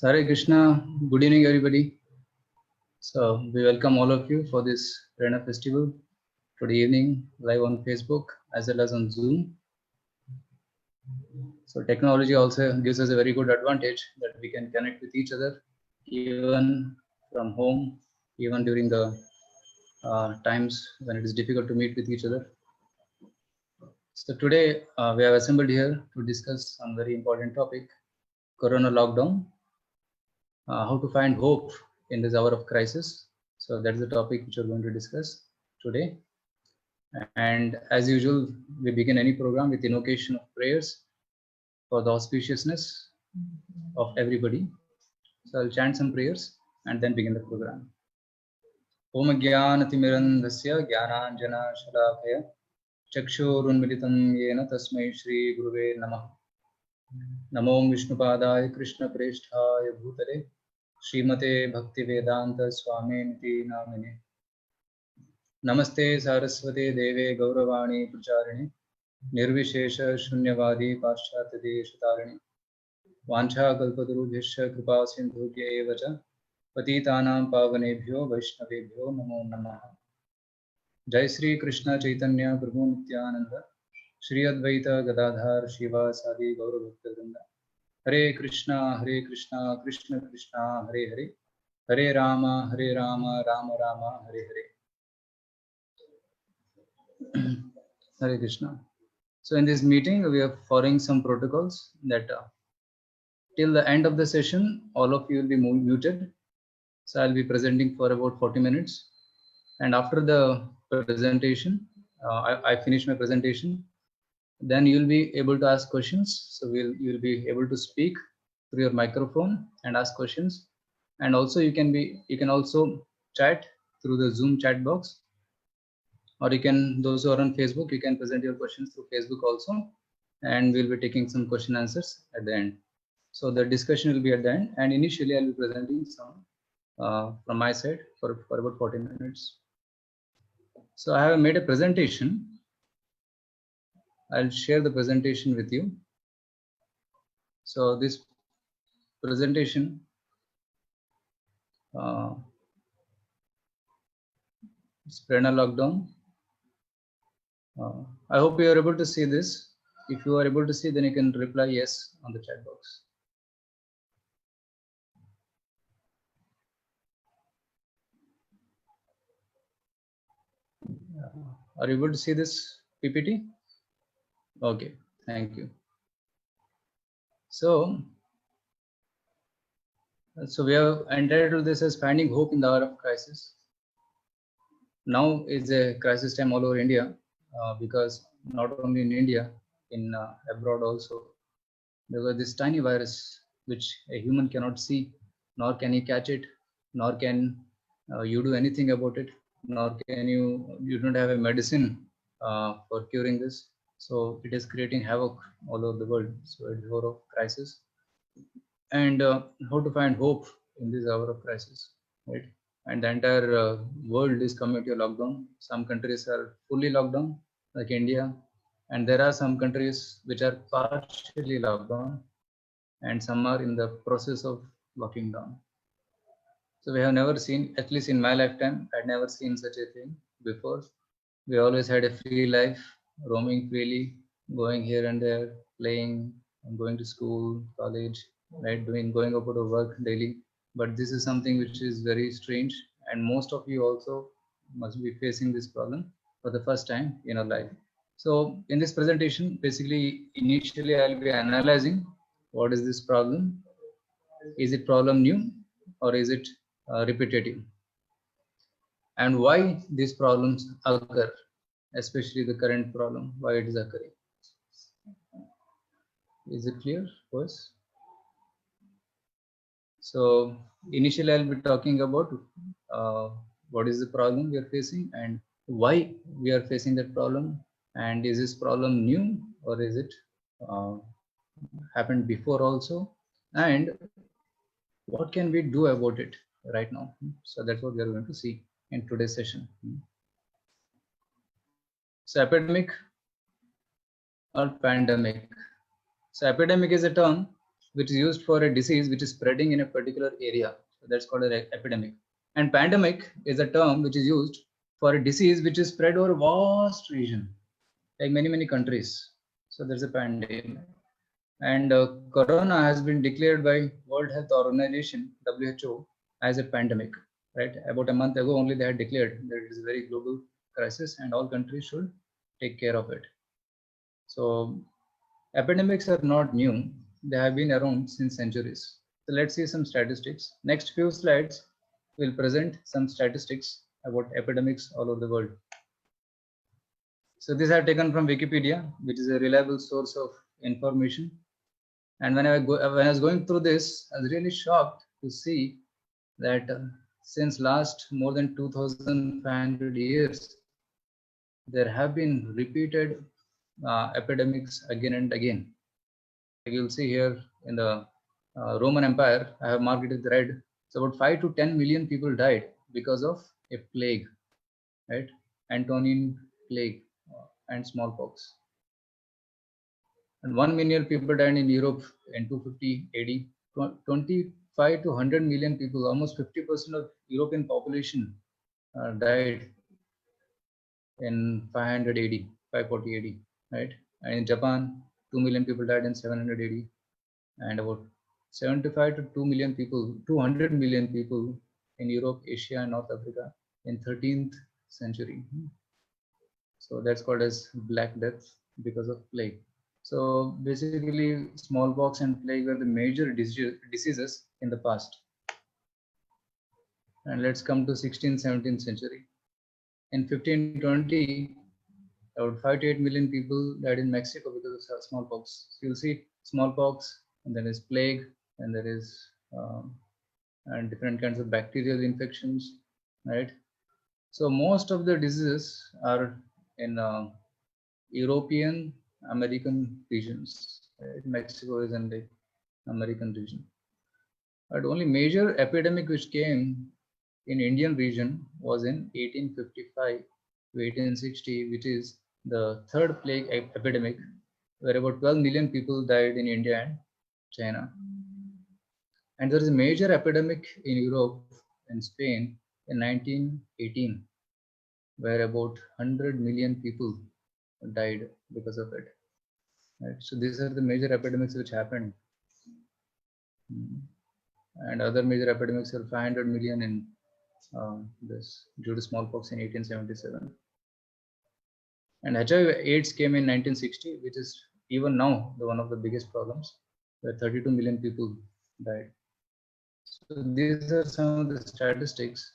Hare Krishna, good evening everybody. So we welcome all of you for this Prerna festival today evening live on Facebook as well as on Zoom. So technology also gives us a very good advantage that we can connect with each other even from home, even during the times when it is difficult to meet with each other. So today we have assembled here to discuss on very important topic, Corona lockdown, how to find hope in this hour of crisis. So that's the topic which we're going to discuss today. And as usual, we begin any program with invocation of prayers for the auspiciousness of everybody. So I'll chant some prayers and then begin the program. Om Jnanatimirandhasya Jnananjana Shalakaya Chakshurunmilitam Yena Tasmai Shri Guruve Namah Namo Vishnupadaya Krishna Presthaya Bhutale Srimate Bhaktivedanta Swamiti Namine Namaste Saraswate Deve Gauravani Pracharine Nirvishesha Shunyavadi Paschatya Deshatarine Vancha Kalpatarubhyasya Kripa Sindhubhya Evacha Patitanam Pavanebhyo Vaishnavebhyo Namo Namaha Jai Sri Krishna Chaitanya Prabhu Nityananda Shri Advaita Gadadhar Shiva Sadi Gaura Bhaktavrinda Hare Krishna Krishna Krishna Hare Hare Hare Rama Rama Rama Hare Hare Hare Krishna. So in this meeting we are following some protocols that till the end of the session all of you will be muted. So I'll be presenting for about 40 minutes and after the presentation I finish my presentation, then you'll be able to ask questions. So you'll be able to speak through your microphone and ask questions, and also you can also chat through the Zoom chat box, or you can, those who are on Facebook, you can present your questions through Facebook also, and we'll be taking some question answers at the end. So the discussion will be at the end, and initially I'll be presenting some from my side for about 40 minutes. So I have made a presentation. I'll share the presentation with you. So this presentation is Prerna lockdown. I hope you are able to see this. If you are able to see, then you can reply yes on the chat box. Are you able to see this PPT? Okay, thank you. So we have entitled this as Finding Hope in the Hour of Crisis. Now is a crisis time all over India, because not only in India, in abroad also, because this tiny virus which a human cannot see, nor can he catch it, nor can you do anything about it, nor can you don't have a medicine for curing this. So it is creating havoc all over the world. So it's a hour of crisis, and how to find hope in this hour of crisis, right? And the entire world is coming to a lockdown. Some countries are fully locked down, like India, and there are some countries which are partially locked down, and some are in the process of locking down. So we have never seen, at least in my lifetime, I'd never seen such a thing before. We always had a free life, roaming freely, going here and there, playing, and going to school, college, right, going over to work daily. But this is something which is very strange, and most of you also must be facing this problem for the first time in your life. So in this presentation, basically, initially I'll be analyzing what is this problem. Is it problem new, or is it repetitive? And why these problems occur, especially the current problem, why it is occurring. Is it clear first? So initially I'll be talking about what is the problem we are facing and why we are facing that problem, and is this problem new, or is it happened before also, and what can we do about it right now. So that's what we are going to see in today's session. So epidemic or pandemic. So epidemic is a term which is used for a disease which is spreading in a particular area. So that's called an epidemic. And pandemic is a term which is used for a disease which is spread over a vast region, like many countries. So there's a pandemic. And corona has been declared by World Health Organization, WHO, as a pandemic. Right? About a month ago only they had declared that it is a very global crisis and all countries should take care of it. So epidemics are not new. They have been around since centuries. So let's see some statistics. Next few slides will present some statistics about epidemics all over the world. So these are taken from Wikipedia, which is a reliable source of information. And when I was going through this, I was really shocked to see that since last more than 2,500 years, there have been repeated epidemics again and again. You'll see here in the Roman Empire, I have marked it with red. So about 5 to 10 million people died because of a plague, right? Antonine plague and smallpox. And 1 million people died in Europe in 250 AD. 25 to 100 million people, almost 50% of European population died in 500 AD, 540 AD, right? And in Japan, 2 million people died in 700 AD, and about 75 to 2 million people, 200 million people in Europe, Asia, and North Africa in 13th century. So that's called as Black Death because of plague. So basically, smallpox and plague were the major diseases in the past. And let's come to 16th, 17th century. In 1520, about 5 to 8 million people died in Mexico because of smallpox. So you'll see smallpox, and there is plague, and there is and different kinds of bacterial infections, right? So most of the diseases are in European, American regions. Right? Mexico is in the American region. But only major epidemic which came in Indian region was in 1855 to 1860, which is the third plague epidemic, where about 12 million people died in India and China. And there is a major epidemic in Europe and Spain in 1918, where about 100 million people died because of it. Right? So these are the major epidemics which happened. And other major epidemics are 500 million in this due to smallpox in 1877. And HIV/AIDS came in 1960, which is even now one of the biggest problems, where 32 million people died. So these are some of the statistics.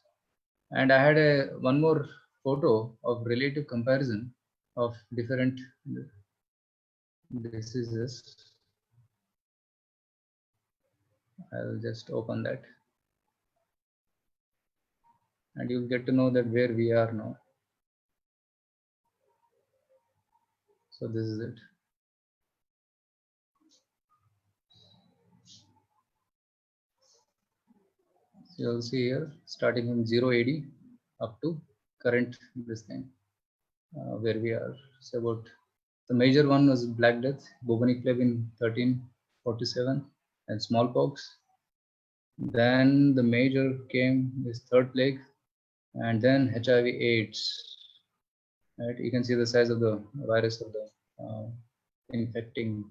And I had one more photo of relative comparison of different diseases. I'll just open that. And you'll get to know that where we are now. So this is it. So you'll see here, starting from 0 AD up to current this thing, where we are. So about the major one was Black Death, bubonic plague in 1347, and smallpox. Then the major came this third plague, and then HIV/AIDS. Right, you can see the size of the virus of the infecting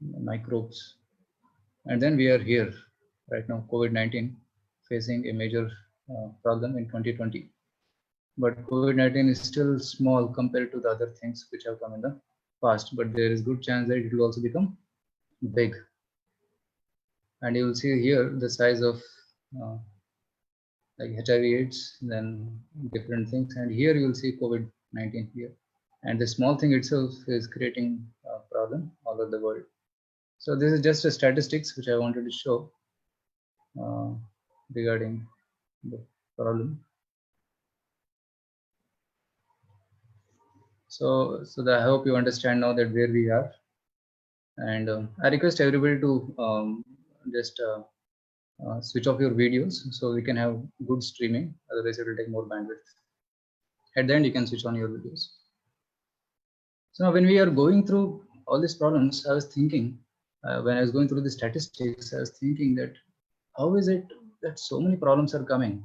microbes. And then we are here right now, COVID-19, facing a major problem in 2020. But COVID-19 is still small compared to the other things which have come in the past, but there is good chance that it will also become big. And you will see here the size of like HIV/AIDS, then different things. And here you will see COVID-19 here. And the small thing itself is creating a problem all over the world. So this is just a statistics which I wanted to show regarding the problem. So I hope you understand now that where we are. And I request everybody to just switch off your videos so we can have good streaming. Otherwise, it will take more bandwidth. At the end, you can switch on your videos. So now when we are going through all these problems, I was thinking, when I was going through the statistics, I was thinking that how is it that so many problems are coming?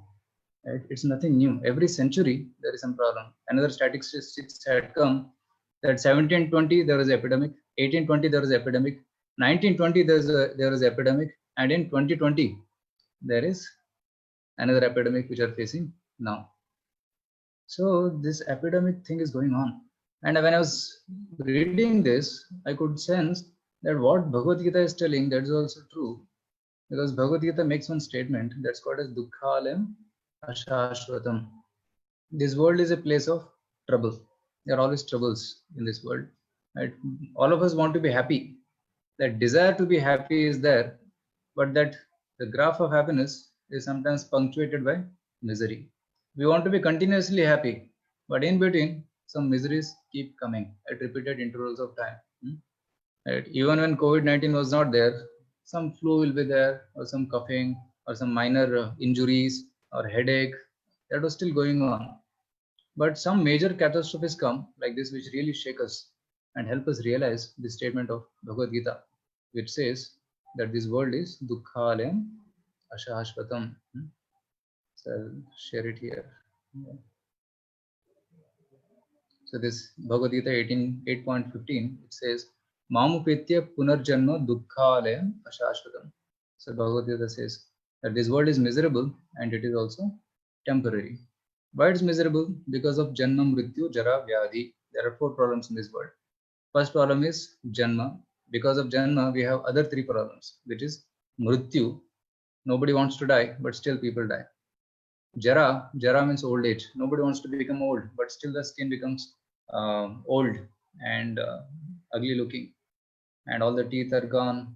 Right? It's nothing new. Every century there is some problem. Another statistics had come that 1720 there was epidemic, 1820 there was epidemic, 1920 there was epidemic, and in 2020 there is another epidemic which are facing now. So this epidemic thing is going on. And when I was reading this, I could sense that what Bhagavad Gita is telling, that is also true. Because Bhagavad Gita makes one statement that's called as Dukkhalem Ashashvatam. This world is a place of trouble. There are always troubles in this world. Right? All of us want to be happy. That desire to be happy is there, but that the graph of happiness is sometimes punctuated by misery. We want to be continuously happy, but in between, some miseries keep coming at repeated intervals of time. Right? Even when COVID-19 was not there, some flu will be there, or some coughing, or some minor injuries, or headache. That was still going on. But some major catastrophes come, like this, which really shake us and help us realize the statement of Bhagavad Gita, which says that this world is Dukkhalem Ashashvatam. So I'll share it here. So this Bhagavad Gita 8.15, it says, Mamupetya Punarjanma Dukkhalem Ashashvatam. So Bhagavad Gita says that this world is miserable and it is also temporary. Why it's miserable? Because of Janma, Mrityu, Jara, Vyadhi. There are 4 problems in this world. First problem is Janma. Because of Janma, we have other 3 problems, which is Mrityu. Nobody wants to die, but still people die. Jara means old age. Nobody wants to become old, but still the skin becomes old and ugly looking. And all the teeth are gone,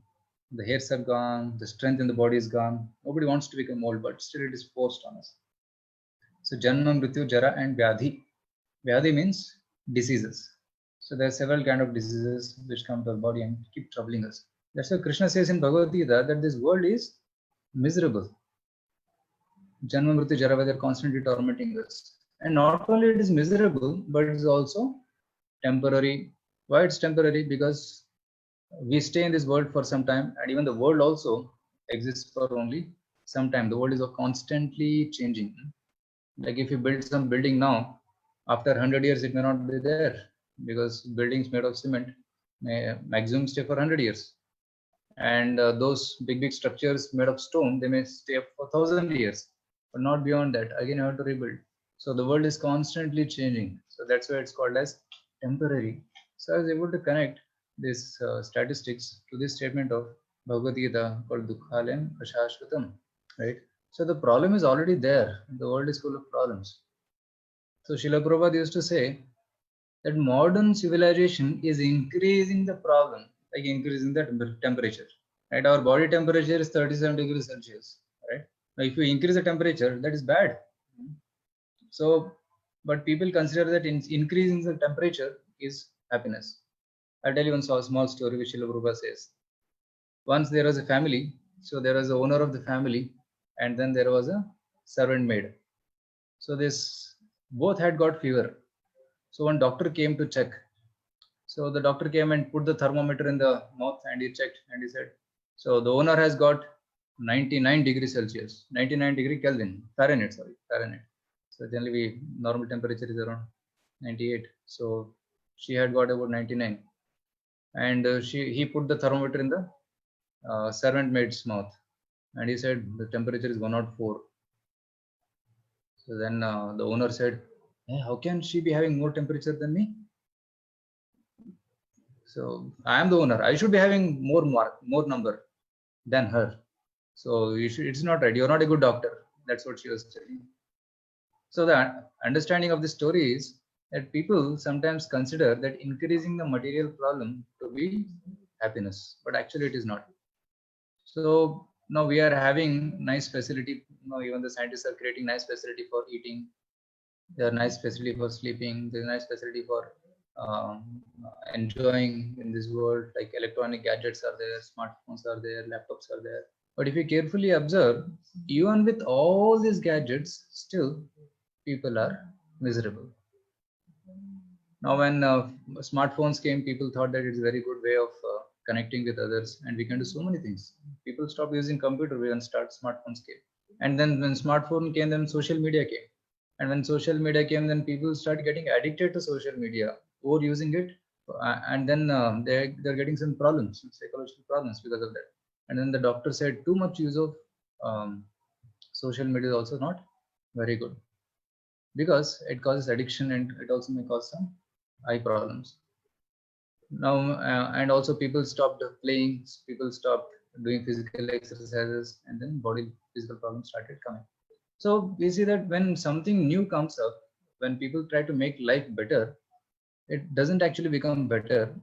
the hairs are gone, the strength in the body is gone. Nobody wants to become old, but still it is forced on us. So Janma, Mrityu, Jara and Vyadhi. Vyadhi means diseases. So there are several kind of diseases which come to our body and keep troubling us. That's why Krishna says in Bhagavad Gita that this world is miserable. Janma, Mrityu, Jara, they are constantly tormenting us. And not only it is miserable, but it is also temporary. Why it's temporary? Because we stay in this world for some time, and even the world also exists for only some time. The world is constantly changing. Like if you build some building now, after 100 years it may not be there, because buildings made of cement may maximum stay for 100 years, and those big structures made of stone, they may stay for 1,000 years, but not beyond that. Again you have to rebuild. So the world is constantly changing, so that's why it's called as temporary. So I was able to connect this statistics to this statement of Bhagavad Gita called Dukkhalem Ashashvatam, right? So the problem is already there. The world is full of problems. So Srila Prabhupada used to say that modern civilization is increasing the problem, like increasing the temperature. Right? Our body temperature is 37 degrees Celsius. Right? Now, if you increase the temperature, that is bad. So, but people consider that increasing the temperature is happiness. I'll tell you one small story which Srila Prabhupada says. Once there was a family, so there was the owner of the family, and then there was a servant maid. So this both had got fever. So one doctor came to check. So the doctor came and put the thermometer in the mouth and he checked and he said, so the owner has got 99 degrees Celsius, 99 degree Kelvin, Fahrenheit. So generally normal temperature is around 98. So she had got about 99, and he put the thermometer in the servant maid's mouth, and he said the temperature is 104. So then the owner said, hey, how can she be having more temperature than me? So I am the owner. I should be having more number than her. So it's not right. You're not a good doctor. That's what she was saying. So the understanding of the story is that people sometimes consider that increasing the material problem to be happiness, but actually it is not. So now we are having nice facility. Even the scientists are creating nice facility for eating. There are nice facility for sleeping. There's nice facility for enjoying in this world, like electronic gadgets are there, smartphones are there, laptops are there. But if you carefully observe, even with all these gadgets, still people are miserable. Now, when smartphones came, people thought that it's a very good way of connecting with others, and we can do so many things. People stopped using computer when smartphones came, and then when smartphone came, then social media came, and when social media came, then people started getting addicted to social media, or using it, and then they're getting some problems, some psychological problems because of that. And then the doctor said too much use of social media is also not very good, because it causes addiction and it also may cause some eye problems. Now, and also people stopped playing, people stopped doing physical exercises, and then body physical problems started coming. So we see that when something new comes up, when people try to make life better, it doesn't actually become better.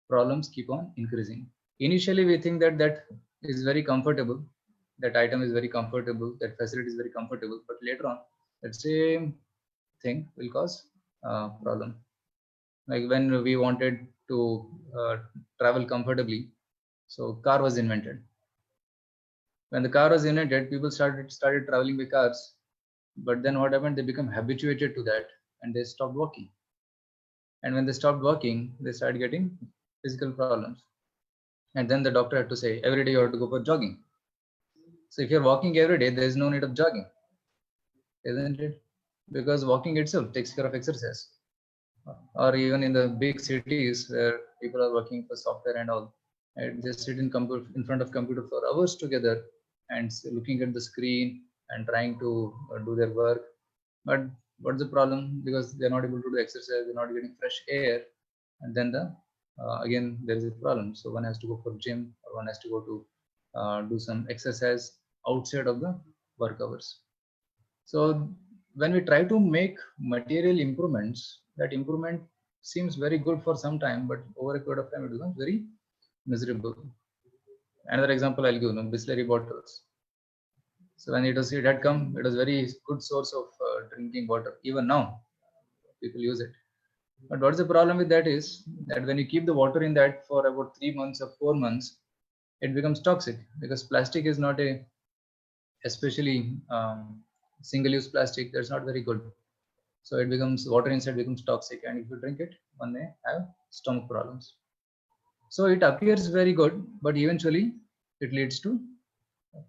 Problems keep on increasing. Initially, we think that that is very comfortable, that item is very comfortable, that facility is very comfortable, but later on, that same thing will cause problem. Like when we wanted to travel comfortably, so car was invented. When the car was invented, people started traveling by cars, but then what happened? They become habituated to that, and they stopped walking. And when they stopped walking, they started getting physical problems. And then the doctor had to say, every day you have to go for jogging. So if you're walking every day, there is no need of jogging, isn't it? Because walking itself takes care of exercise. Or even in the big cities where people are working for software and all, and they sit in front of computer for hours together and looking at the screen and trying to do their work. But what's the problem? Because they're not able to do exercise, they're not getting fresh air, and then again there is a problem. So one has to go for gym, or one has to go to do some exercise outside of the work hours. So when we try to make material improvements, that improvement seems very good for some time, but over a period of time it becomes very miserable. Another example I'll give, Bisleri bottles. So when it had come, it was very good source of drinking water. Even now, people use it. But what's the problem with that is that when you keep the water in that for about 3 months or 4 months, it becomes toxic, because plastic is not a, especially single-use plastic, that's not very good. So it becomes, water inside becomes toxic, and if you drink it, one may have stomach problems. So it appears very good, but eventually it leads to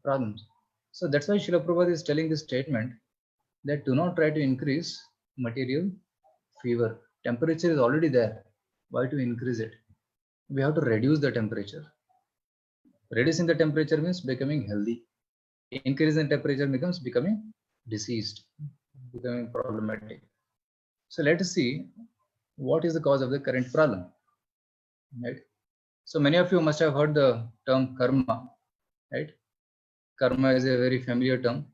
problems. So that's why Srila Prabhupada is telling this statement that do not try to increase material fever. Temperature is already there. Why to increase it? We have to reduce the temperature. Reducing the temperature means becoming healthy. Increasing temperature becomes becoming diseased, becoming problematic. So let us see what is the cause of the current problem. Right? So many of you must have heard the term karma, right? Karma is a very familiar term.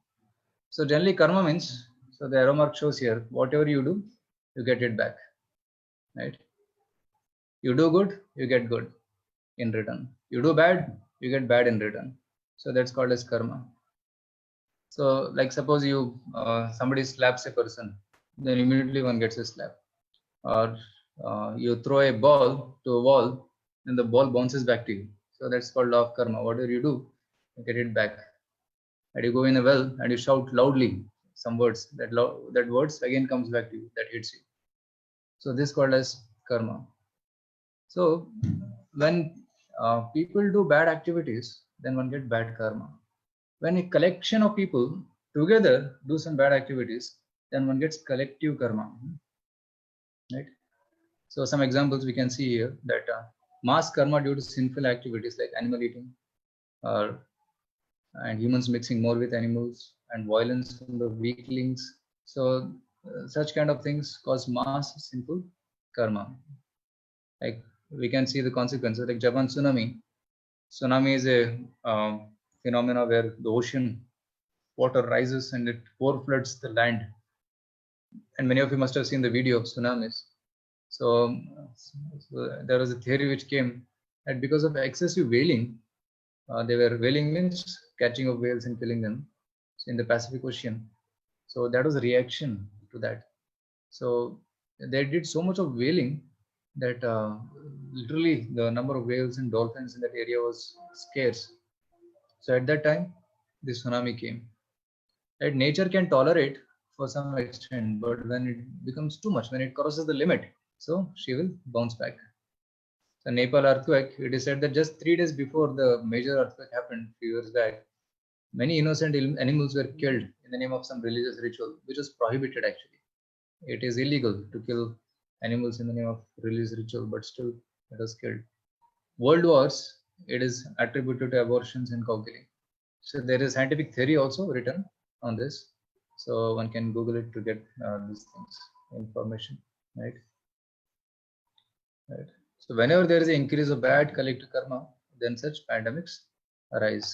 So generally karma means, so the arrow mark shows here, whatever you do, you get it back, right? You do good, you get good in return. You do bad, you get bad in return. So that's called as karma. So like suppose you, somebody slaps a person, then immediately one gets a slap. Or you throw a ball to a wall, and the ball bounces back to you. So that's called law of karma. Whatever you do, you get it back. And you go in a well and you shout loudly some words. That words again comes back to you. That hits you. So this is called as karma. So when people do bad activities, then one get bad karma. When a collection of people together do some bad activities, then one gets collective karma. Right? So some examples we can see here, that mass karma due to sinful activities like animal eating, and humans mixing more with animals, and violence from the weaklings. So such kind of things cause mass sinful karma. Like we can see the consequences, like Japan tsunami. Tsunami is a phenomena where the ocean water rises and it overfloods the land. And many of you must have seen the video of tsunamis. So, there was a theory which came that because of excessive whaling, they were, whaling means catching of whales and killing them in the Pacific Ocean. So that was a reaction to that. So they did so much of whaling that literally the number of whales and dolphins in that area was scarce. So at that time, the tsunami came. Right? Nature can tolerate for some extent, but when it becomes too much, when it crosses the limit, So she will bounce back. The Nepal earthquake, it is said that just 3 days before the major earthquake happened a few years back, many innocent animals were killed in the name of some religious ritual, which was prohibited actually. It is illegal to kill animals in the name of religious ritual, but still it was killed. World wars, it is attributed to abortions and cow killing. So there is scientific theory also written on this. So one can Google it to get these things, information, right? Right. So whenever there is an increase of bad collective karma, then such pandemics arise.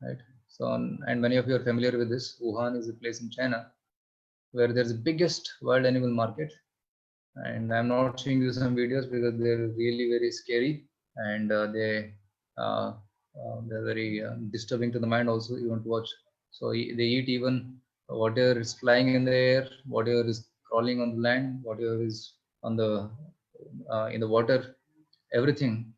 Right. So, and many of you are familiar with this. Wuhan is a place in China where there's the biggest wild animal market. And I'm not showing you some videos because they're really very scary and they're very disturbing to the mind also. You want to watch. So they eat even whatever is flying in the air, whatever is crawling on the land, whatever is on the in the water, everything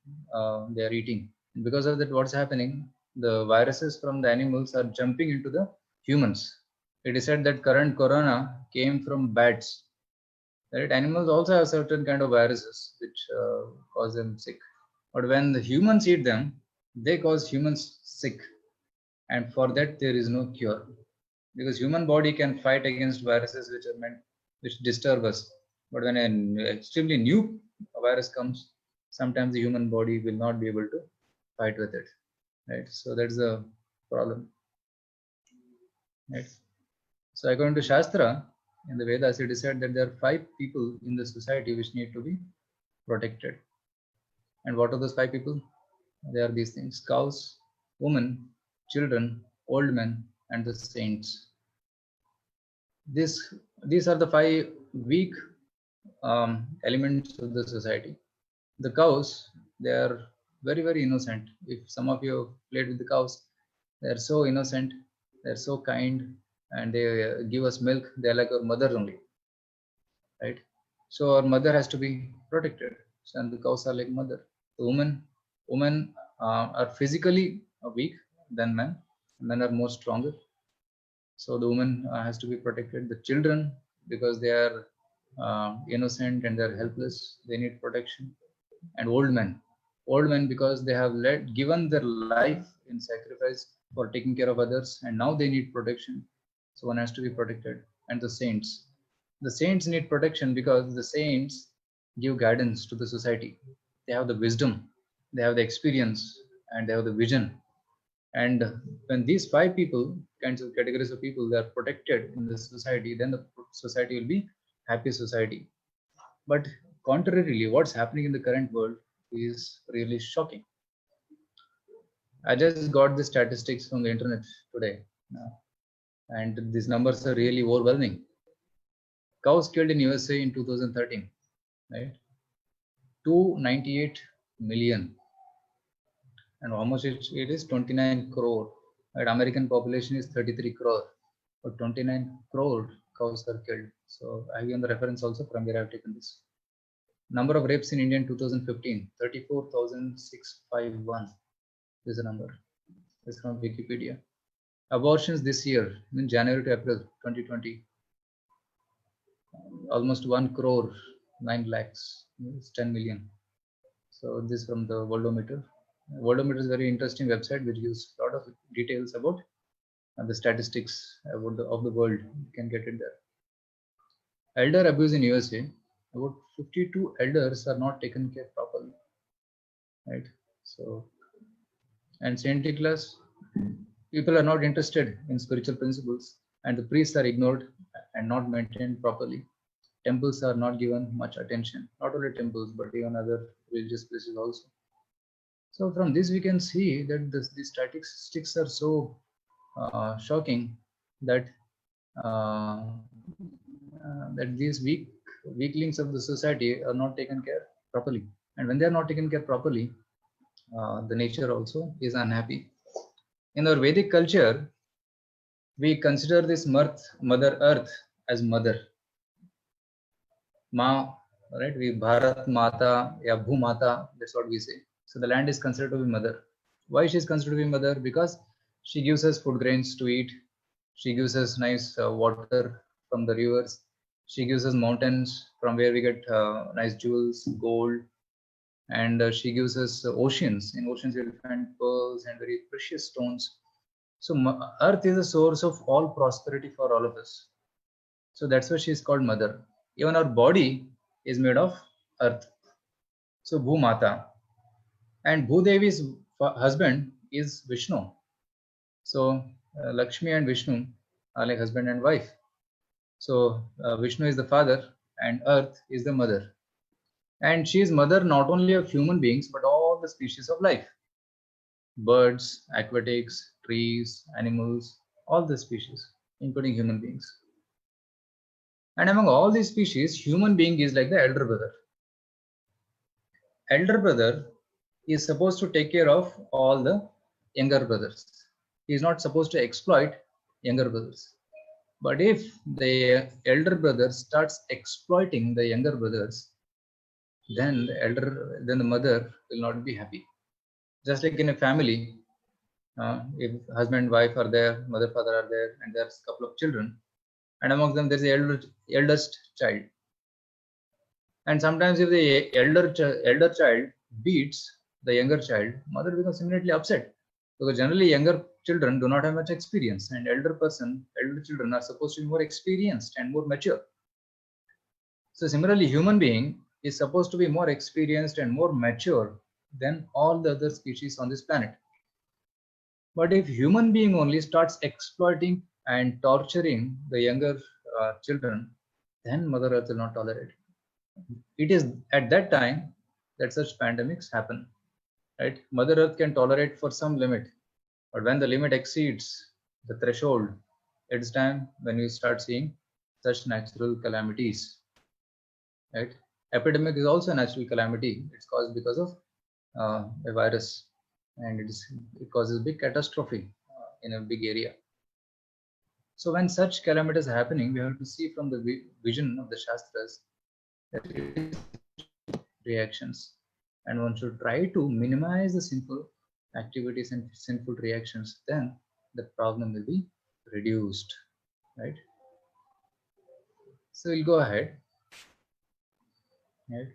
they are eating. And because of that, what's happening? The viruses from the animals are jumping into the humans. It is said that current corona came from bats. Right? Animals also have certain kind of viruses which cause them sick. But when the humans eat them, they cause humans sick. And for that, there is no cure. Because human body can fight against viruses which are meant, which disturb us. But when an extremely new virus comes, sometimes the human body will not be able to fight with it. Right? So that's the problem. Right? So according to Shastra, in the Vedas, it is said that there are 5 people in the society which need to be protected. And what are those 5 people? They are these things: cows, women, children, old men, and the saints. These are the 5 weak elements of the society. The cows, they are very, very innocent. If some of you have played with the cows, they are so innocent, they are so kind, and they give us milk. They are like our mother only, right? So our mother has to be protected. And the cows are like mother. The women are physically weak than men. Men are more stronger. So the woman has to be protected. The children, because they are innocent and they're helpless, they need protection. And old men because they have given their life in sacrifice for taking care of others, and now they need protection. So one has to be protected. And the saints need protection because the saints give guidance to the society. They have the wisdom, they have the experience, and they have the vision. And when these 5 people, kinds of categories of people, they are protected in the society, then the society will be happy society. But contrarily, what's happening in the current world is really shocking. I just got the statistics from the internet today, and these numbers are really overwhelming. Cows killed in USA in 2013, right? 298 million. And how much it is? 29 crore. Right? American population is 33 crore. But 29 crore cows are killed. So I have given the reference also from where I have taken this. Number of rapes in India in 2015, 34,651 is the number. This is from Wikipedia. Abortions this year, in January to April 2020, almost 1 crore, 9 lakhs, it's 10 million. So this from the Worldometer. Worldometer is a very interesting website which gives a lot of details about the statistics about of the world. You can get it there. Elder abuse in USA, about 52 elders are not taken care properly, right? So, and Saint Nicholas, people are not interested in spiritual principles, and the priests are ignored and not maintained properly. Temples are not given much attention, not only temples, but even other religious places also. So from this, we can see that these statistics are so shocking that that these weaklings of the society are not taken care properly. And when they are not taken care properly, the nature also is unhappy. In our Vedic culture, we consider this Mother Earth as mother. Ma, right? We Bharat Mata, ya Bhumata, that's what we say. So the land is considered to be mother. Why she is considered to be mother? Because she gives us food grains to eat. She gives us nice water from the rivers. She gives us mountains from where we get nice jewels, gold, and she gives us oceans. In oceans, you'll find pearls and very precious stones. So Earth is a source of all prosperity for all of us. So that's why she is called Mother. Even our body is made of Earth. So Bhumata. And Bhudevi's husband is Vishnu. So Lakshmi and Vishnu are like husband and wife. So Vishnu is the father and Earth is the mother. And she is mother not only of human beings, but all the species of life. Birds, aquatics, trees, animals, all the species, including human beings. And among all these species, human being is like the elder brother. Elder brother is supposed to take care of all the younger brothers. He is not supposed to exploit younger brothers. But if the elder brother starts exploiting the younger brothers, then the mother will not be happy. Just like in a family, if husband and wife are there, mother, father are there, and there's a couple of children, and amongst them there's the eldest child. And sometimes if the elder child beats the younger child, mother becomes immediately upset, because generally younger children do not have much experience, and elder children are supposed to be more experienced and more mature. So similarly, human being is supposed to be more experienced and more mature than all the other species on this planet. But if human being only starts exploiting and torturing the younger children, then Mother Earth will not tolerate. It is at that time that such pandemics happen, right? Mother Earth can tolerate for some limit, but when the limit exceeds the threshold, it's time when we start seeing such natural calamities, right? Epidemic is also a natural calamity. It's caused because of a virus, and it causes big catastrophe in a big area. So when such calamities are happening, we have to see from the vision of the Shastras that it is reactions, and one should try to minimize the sinful activities and sinful reactions. Then the problem will be reduced, right? So we'll go ahead. Right?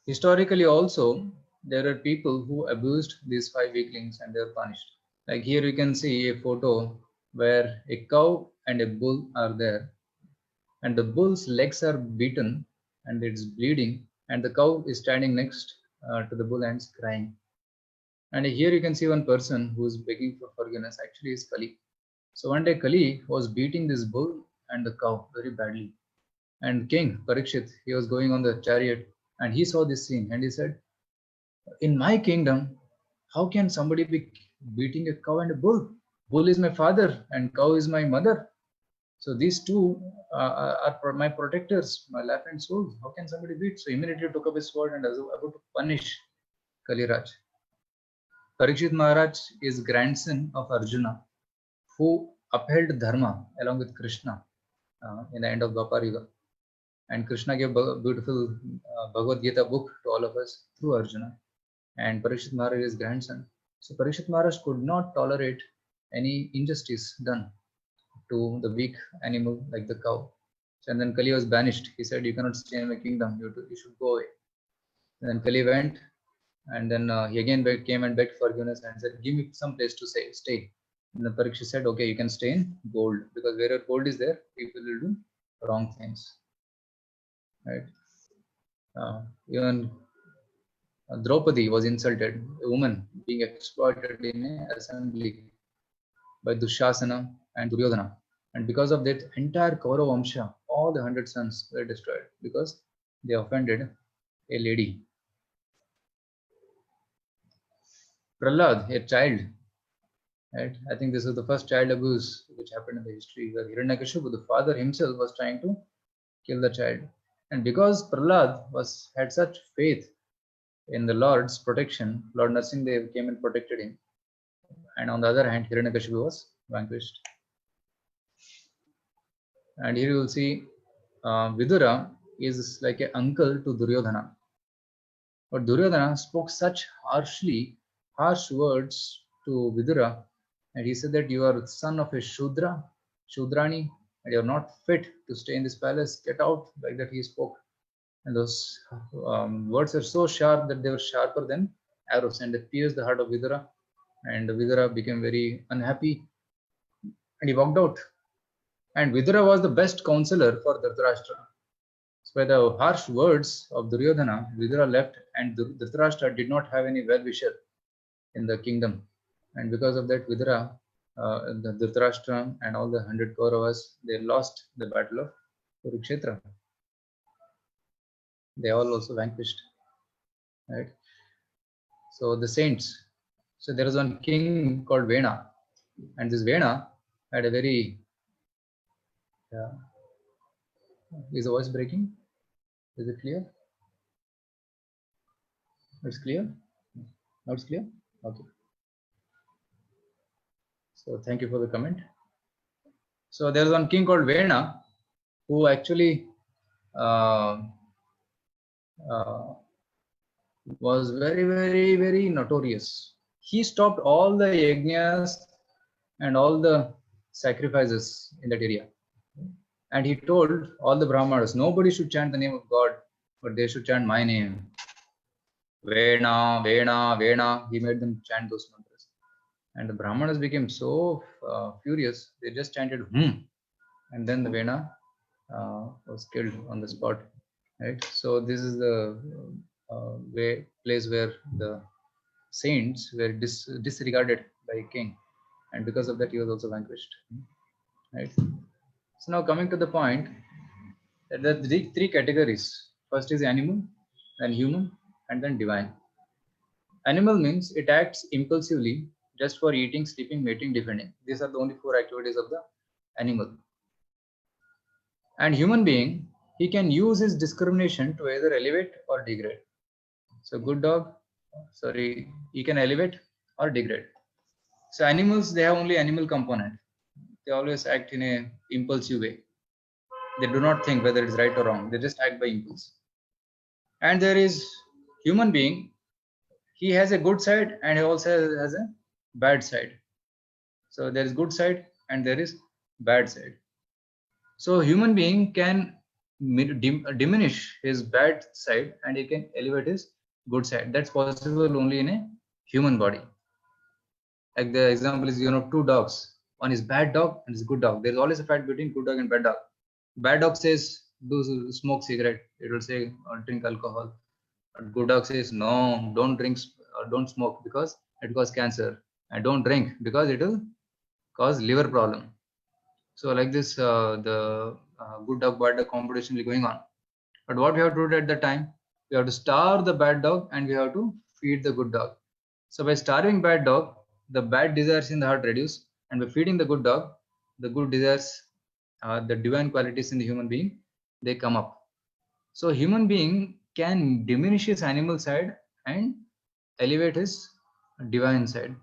Historically, also there are people who abused these 5 weaklings and they are punished. Like here you can see a photo where a cow and a bull are there, and the bull's legs are beaten and it's bleeding, and the cow is standing next to the bull and is crying. And here you can see one person who is begging for forgiveness. Actually, is Kali. So one day Kali was beating this bull and the cow very badly, and King Parikshit, he was going on the chariot and he saw this scene and he said, "In my kingdom, how can somebody be beating a cow and a bull? Bull is my father and cow is my mother. So these two are my protectors, my life and soul. How can somebody beat?" So immediately took up his sword and was about to punish Kaliraj. Parikshit Maharaj is grandson of Arjuna, who upheld Dharma along with Krishna in the end of Dwapar Yuga. And Krishna gave a beautiful Bhagavad Gita book to all of us through Arjuna. And Parikshit Maharaj is grandson. So Parikshit Maharaj could not tolerate any injustice done to the weak animal like the cow. And then Kali was banished. He said, "You cannot stay in my kingdom. You should go away." And then Kali went, and then he again came and begged forgiveness and said, "Give me some place to stay." And then Parikshit said, "Okay, you can stay in gold, because wherever gold is there, people will do wrong things." Right? Even Draupadi was insulted, a woman being exploited in an assembly by Dushasana and Duryodhana. And because of that, entire Kaurava Vamsha, all the 100 sons were destroyed because they offended a lady. Prahlad, a child, right? I think this is the first child abuse which happened in the history, where Hiranyakashipu, the father himself, was trying to kill the child. And because Prahlad had such faith in the Lord's protection, Lord Narsimhadev came and protected him. And on the other hand, Hiranyakashipu was vanquished. And here you will see Vidura is like an uncle to Duryodhana. But Duryodhana spoke such harsh words to Vidura, and he said that you are the son of a Shudrani, and you're not fit to stay in this palace. Get out, like that he spoke. And those words are so sharp that they were sharper than arrows, and they pierced the heart of Vidura. And Vidura became very unhappy, and he walked out. And Vidura was the best counselor for Dhritarashtra. So by the harsh words of Duryodhana, Vidura left, and Dhritarashtra did not have any well-wisher in the kingdom. And because of that, Vidura, the Dhritarashtra and all the 100 Kauravas, they lost the battle of Kurukshetra. They all also vanquished, right? So the saints. So there was one king called Vena, and this Vena had a very. Is the voice breaking? Is it clear? It's clear. Now it's clear. Okay. So thank you for the comment. So there was one king called Vena, who actually was very notorious. He stopped all the yajnas and all the sacrifices in that area. And he told all the Brahmanas, nobody should chant the name of God, but they should chant my name. Vena, Vena, Vena. He made them chant those mantras. And the Brahmanas became so furious, they just chanted and then the Vena was killed on the spot. Right. So this is the place where the saints were disregarded by a king, and because of that he was also vanquished. Right. So now coming to the point, that there are three categories. First is animal, then human, and then divine. Animal means it acts impulsively just for eating, sleeping, mating, defending. These are the only 4 activities of the animal. And human being, he can use his discrimination to either elevate or degrade. So good dog, sorry, he can elevate or degrade. So animals, they have only animal component. They always act in a impulsive way. They do not think whether it's right or wrong. They just act by impulse. And there is human being. He has a good side and he also has a bad side. So there is good side and there is bad side. So human being can diminish his bad side and he can elevate his good side. That's possible only in a human body. Like the example is, 2 dogs. One is bad dog and is good dog. There's always a fight between good dog and bad dog. Bad dog says, do smoke cigarette. It will say, or drink alcohol. But good dog says, no, don't drink or don't smoke because it causes cancer. And don't drink because it will cause liver problem. So like this, the good dog, bad dog competition is going on. But what we have to do at the time, we have to starve the bad dog and we have to feed the good dog. So by starving bad dog, the bad desires in the heart reduce, and by feeding the good dog, the good desires, the divine qualities in the human being, they come up. So human being can diminish his animal side and elevate his divine side.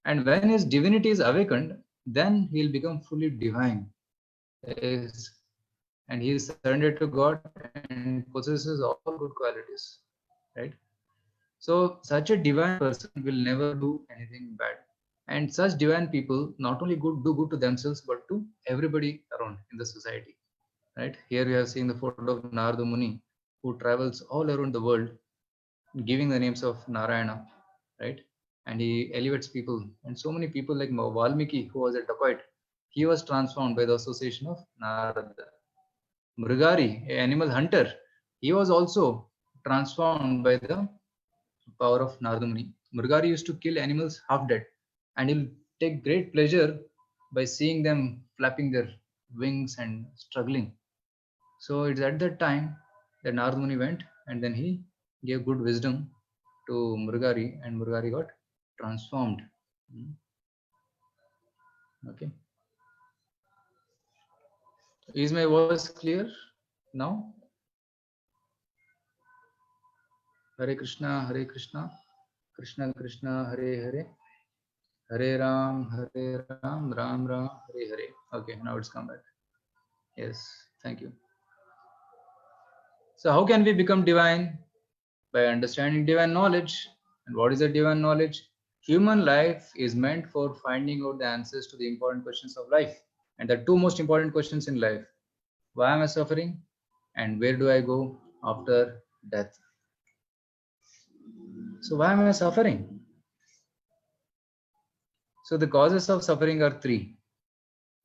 And when his divinity is awakened, then he'll become fully divine. And he is surrendered to God and possesses all good qualities, right? So such a divine person will never do anything bad. And such divine people not only do good to themselves, but to everybody around in the society, right? Here we are seeing the photo of Narada Muni, who travels all around the world, giving the names of Narayana, right? And he elevates people. And so many people like Valmiki, who was a dacoit, he was transformed by the association of Narada. Mrigari, an animal hunter, he was also transformed by the power of Narada Muni. Mrigari used to kill animals half dead, and he'll take great pleasure by seeing them flapping their wings and struggling. So it's at that time that Narada Muni went, and then he gave good wisdom to Mrigari, and Mrigari got transformed. Okay. Is my voice clear now? Hare Krishna, Krishna Krishna, Hare Hare, Hare Ram, Ram Ram, Hare Hare. Okay, now it's come back. Yes, thank you. So how can we become divine? By understanding divine knowledge. And what is a divine knowledge? Human life is meant for finding out the answers to the important questions of life. And the two most important questions in life: why am I suffering? And where do I go after death? So why am I suffering? So the causes of suffering are three.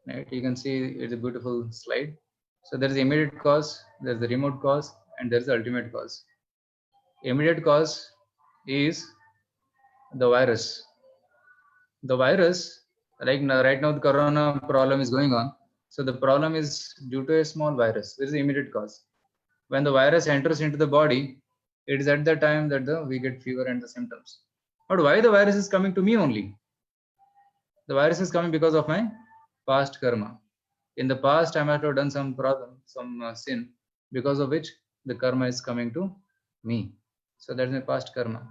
Right? You can see it's a beautiful slide. So there is the immediate cause, there is the remote cause, and there is the ultimate cause. Immediate cause is the virus. The virus, like right now the corona problem is going on. So the problem is due to a small virus. This is the immediate cause. When the virus enters into the body, it is at the time that we get fever and the symptoms. But why the virus is coming to me only? The virus is coming because of my past karma. In the past, I might have done some problem, some sin, because of which the karma is coming to me. So that's my past karma.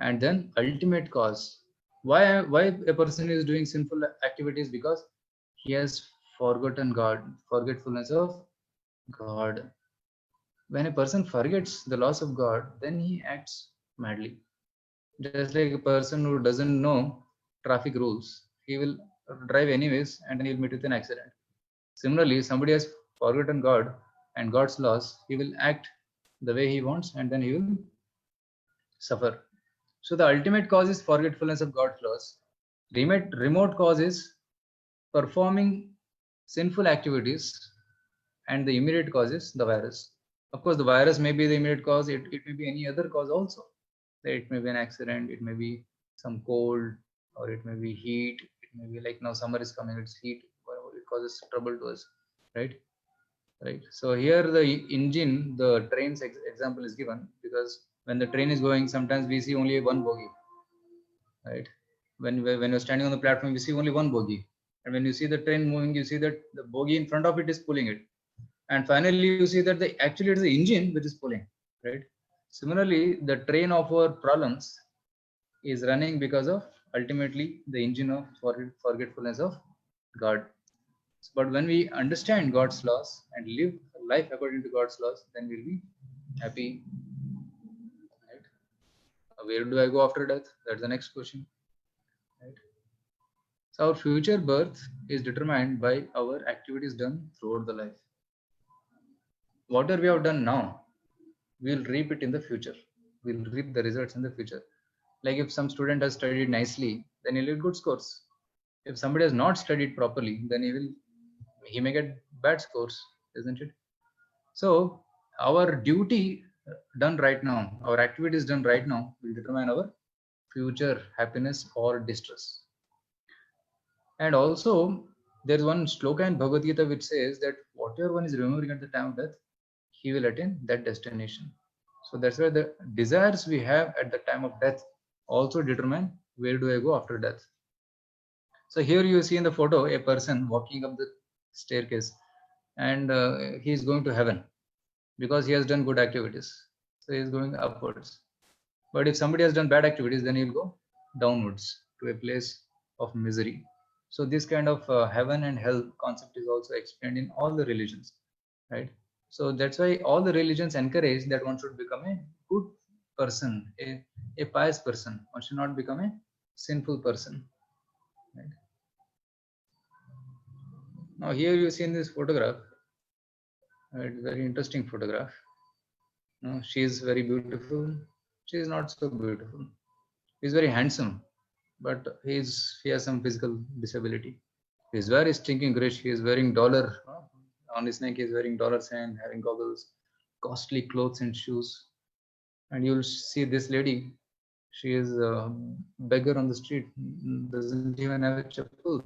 And then ultimate cause. Why a person is doing sinful activities? Because he has forgotten God, forgetfulness of God. When a person forgets the loss of God, then he acts madly. Just like a person who doesn't know traffic rules, he will drive anyways and then he'll meet with an accident. Similarly, somebody has forgotten God and God's laws, he will act the way he wants and then he will suffer. So the ultimate cause is forgetfulness of God's laws. Remote cause is performing sinful activities, and the immediate cause is the virus. Of course, the virus may be the immediate cause, it may be any other cause also. It may be an accident, it may be some cold, or it may be heat, it may be like now summer is coming, it's heat, it causes trouble to us, right? Right. So here the engine, the train's example is given because when the train is going, sometimes we see only one bogie, right? When you're standing on the platform, you see only one bogie, and when you see the train moving, you see that the bogie in front of it is pulling it, and finally you see that actually it's the engine which is pulling, right? Similarly, the train of our problems is running because of ultimately the engine of forgetfulness of God. But when we understand God's laws and live life according to God's laws, then we'll be happy. Right? Where do I go after death? That's the next question. Right? So our future birth is determined by our activities done throughout the life. Whatever we have done now, we'll reap it in the future. We'll reap the results in the future. Like if some student has studied nicely, then he'll get good scores. If somebody has not studied properly, then he may get bad scores, isn't it? So our duty done right now, our activities done right now will determine our future happiness or distress. And also there's one shloka in Bhagavad Gita which says that whatever one is remembering at the time of death, he will attain that destination. So that's why the desires we have at the time of death also determine where do I go after death. So here you see in the photo a person walking up the staircase, and he is going to heaven because he has done good activities. So he is going upwards. But if somebody has done bad activities, then he'll go downwards to a place of misery. So this kind of heaven and hell concept is also explained in all the religions, right? So that's why all the religions encourage that one should become a good person, a pious person. One should not become a sinful person. Right? Now here you see in this photograph, it's a very interesting photograph. She is very beautiful. She is not so beautiful. He's very handsome, but he has some physical disability. He's very stinking rich. He is wearing dollar on his neck. He is wearing dollar sign, having goggles, costly clothes and shoes. And you'll see this lady. She is a beggar on the street. Doesn't even have a chapel.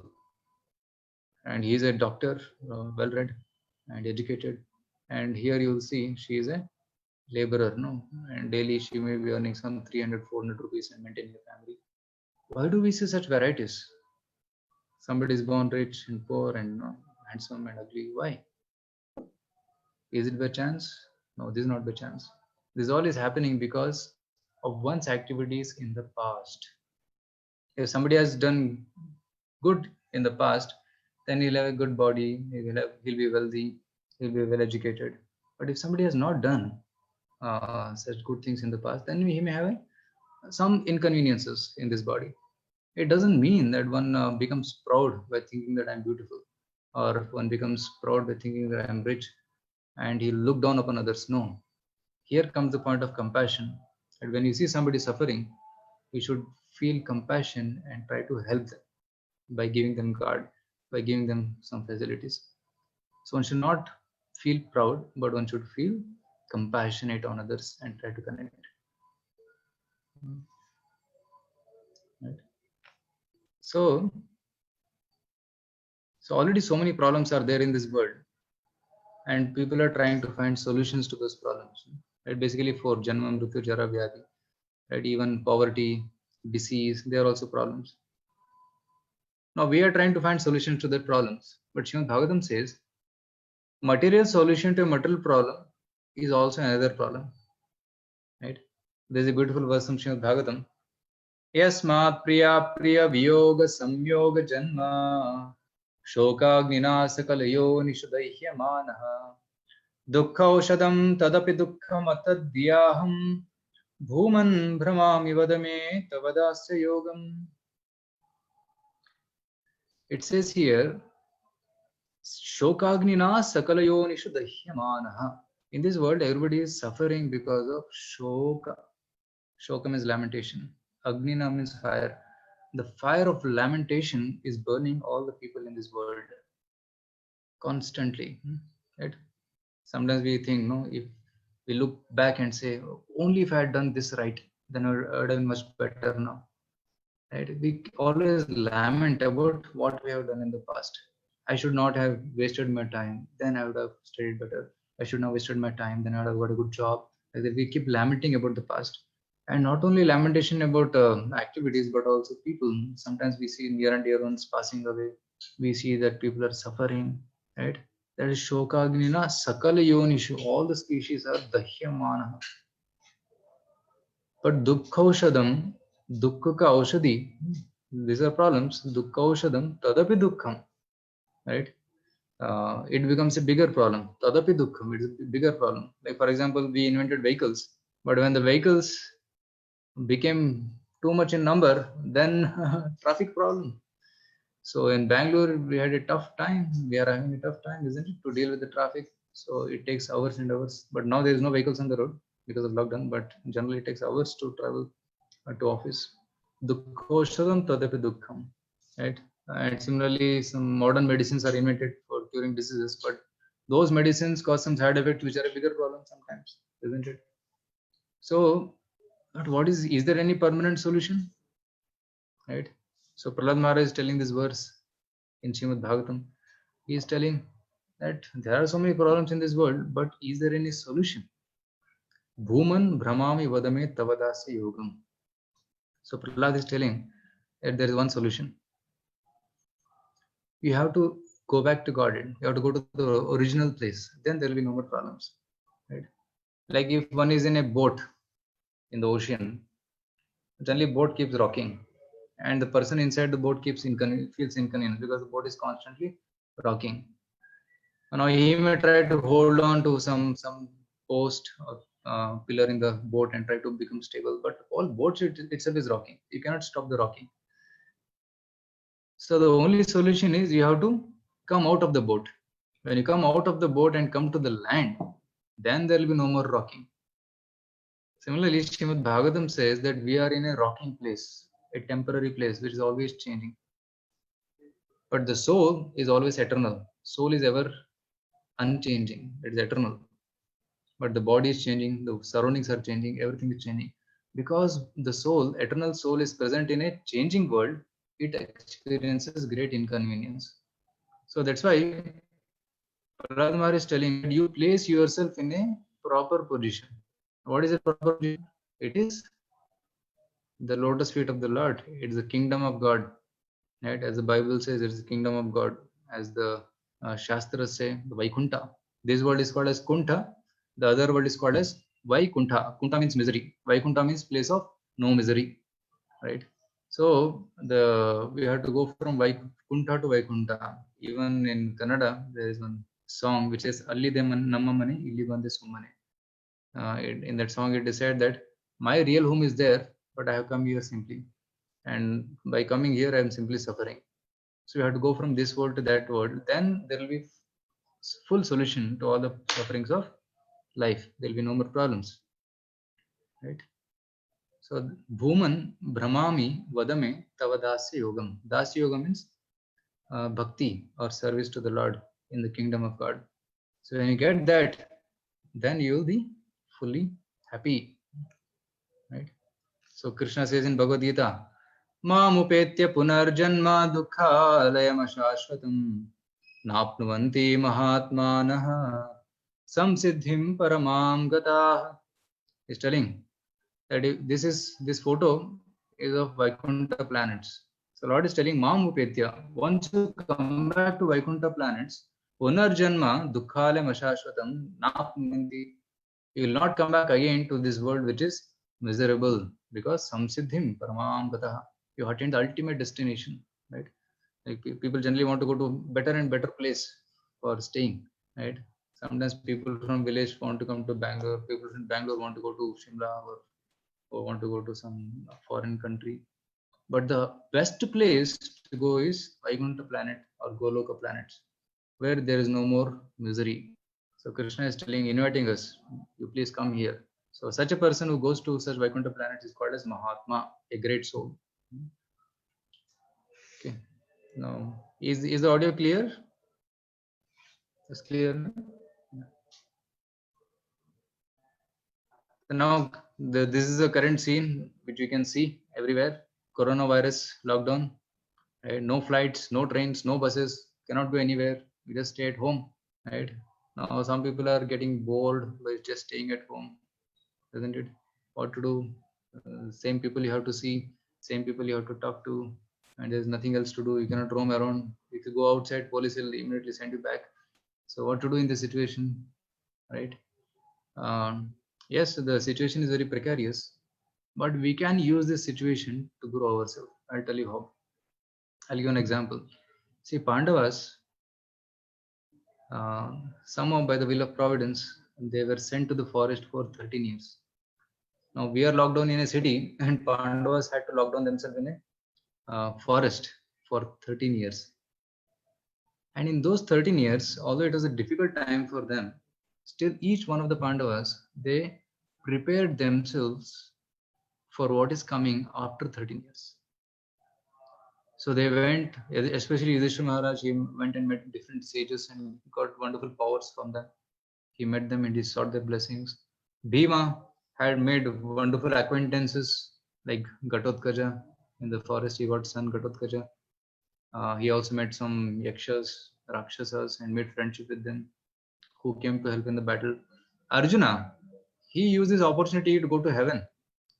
And he is a doctor, well-read and educated. And here you'll see she is a laborer, no, and daily she may be earning some 300-400 rupees and maintaining a family. Why do we see such varieties? Somebody is born rich and poor and handsome and ugly. Why? Is it by chance? No, this is not by chance. This all is happening because of one's activities in the past. If somebody has done good in the past, then he'll have a good body, he'll be wealthy, he'll be well educated. But if somebody has not done such good things in the past, then he may have some inconveniences in this body. It doesn't mean that one becomes proud by thinking that I'm beautiful. or one becomes proud by thinking that I am rich and he look down upon others. No. Here comes the point of compassion. And when you see somebody suffering, we should feel compassion and try to help them by giving them guard, by giving them some facilities. So one should not feel proud, but one should feel compassionate on others and try to connect. Right. So already so many problems are there in this world, and people are trying to find solutions to those problems. Right? Basically, for Janma, Mrityu, Jara, Vyadhi, right? Even poverty, disease, they are also problems. Now we are trying to find solutions to their problems, but Srimad Bhagavatam says material solution to a material problem is also another problem. Right? There's a beautiful verse from Srimad Bhagavatam. Yasmat priya priya viyoga samyoga janma shokagnina sakalayo nishudahyamanaha dukkaushadam tadapi dukkham atadhyaham bhuman bhramami vadame tavadasya yogam. It says here, shokagnina sakalayo nishudahyamanaha. In this world, everybody is suffering because of shoka. Shoka means lamentation. Agnina means fire. The fire of lamentation is burning all the people in this world constantly. Right? Sometimes we think, no, if we look back and say, only if I had done this right, then I would have been much better now. Right? We always lament about what we have done in the past. I should not have wasted my time. Then I would have studied better. I should not have wasted my time. Then I would have got a good job. We keep lamenting about the past. And not only lamentation about activities, but also people. Sometimes we see near and dear ones passing away. We see that people are suffering, right? That is shokagnina sakala yonishu. All the species are dahyamana. But dukkaushadam, dukkha ka aushadhi, these are problems. Dukkaushadam, tadapi dukkham, right? It becomes a bigger problem. Tadapi dukkham, it is a bigger problem. Like for example, we invented vehicles, but when the vehicles became too much in number, then traffic problem. So in Bangalore, we had a tough time. We are having a tough time, isn't it, to deal with the traffic? So it takes hours and hours. But now there is no vehicles on the road because of lockdown. But generally, it takes hours to travel to office. Dukkhoshadam tadapi dukkham, right? And similarly, some modern medicines are invented for curing diseases, but those medicines cause some side effects which are a bigger problem sometimes, isn't it? So, but what is there any permanent solution? Right? So Prahlad Maharaj is telling this verse in Srimad Bhagavatam. He is telling that there are so many problems in this world, but is there any solution? Bhuman Brahmami Vadame Tavadasya Yogam. So Prahlad is telling that there is one solution. You have to go back to Godhead. You have to go to the original place. Then there will be no more problems. Right? Like if one is in a boat in the ocean, generally boat keeps rocking, and the person inside the boat feels inconvenience because the boat is constantly rocking. Now he may try to hold on to some post or pillar in the boat and try to become stable, but all boats itself is rocking. You cannot stop the rocking. So the only solution is you have to come out of the boat. When you come out of the boat and come to the land, then there will be no more rocking. Similarly, Srimad Bhagavatam says that we are in a rocking place, a temporary place which is always changing. But the soul is always eternal. Soul is ever unchanging. It is eternal. But the body is changing, the surroundings are changing, everything is changing. Because the soul, eternal soul, is present in a changing world, it experiences great inconvenience. So that's why Prahlad Maharaj is telling that you place yourself in a proper position. What is a proper position? It is the lotus feet of the Lord. It is the kingdom of God. Right? As the Bible says, it is the kingdom of God. As the Shastras say, the Vaikuntha. This world is called as Kuntha. The other world is called as Vaikuntha. Kuntha means misery. Vaikuntha means place of no misery. Right? So we have to go from Vaikuntha to Vaikuntha. Even in Kannada, there is one song which says Allide Namma Mane, Illi Bande Summane. In that song, it is said that my real home is there, but I have come here simply. And by coming here, I am simply suffering. So you have to go from this world to that world. Then there will be full solution to all the sufferings of life. There will be no more problems, right? So Bhuman Brahmami Vadame Tava Dasya Yogam. Dasya Yoga means bhakti or service to the Lord in the kingdom of God. So when you get that, then you will be fully happy, right? So Krishna says in Bhagavad Gita, Mamupetya punarjanma dukhalayam ashashvatam napnuvanti mahatmanah samsiddhim paramam gatah. He's telling that this photo is of Vaikuntha planets. So Lord is telling Mamupetya, once you come back to Vaikuntha planets, punarjanma dukhalayam ashashvatam napnuvanti. You will not come back again to this world which is miserable, because samsiddhim paramam gataha. You attain the ultimate destination, right? Like people generally want to go to better and better place for staying, right? Sometimes people from village want to come to Bangalore. People from Bangalore want to go to Shimla, or want to go to some foreign country. But the best place to go is Vaikuntha planet or Goloka planets, where there is no more misery. So Krishna is telling, inviting us, you please come here. So such a person who goes to such Vaikuntha planets is called as Mahatma, a great soul. Okay. Now, is the audio clear? It's clear. So now, this is the current scene which you can see everywhere. Coronavirus lockdown. Right? No flights, no trains, no buses. Cannot go anywhere. We just stay at home. Right? Now, some people are getting bored by just staying at home, isn't it? What to do? Same people you have to see, same people you have to talk to, and there's nothing else to do. You cannot roam around. If you go outside, police will immediately send you back. So what to do in this situation, right? Yes, the situation is very precarious, but we can use this situation to grow ourselves. I'll tell you how. I'll give an example. See, Pandavas, somehow by the will of Providence, they were sent to the forest for 13 years. Now we are locked down in a city, and Pandavas had to lock down themselves in a forest for 13 years. And in those 13 years, although it was a difficult time for them, still each one of the Pandavas, they prepared themselves for what is coming after 13 years. So they went, especially Yudhishthira Maharaj, he went and met different sages and got wonderful powers from them. He met them and he sought their blessings. Bhima had made wonderful acquaintances like Ghatotkaja. In the forest, he got son Ghatotkaja. He also met some yakshas, rakshasas, and made friendship with them, who came to help in the battle. Arjuna, he used this opportunity to go to heaven.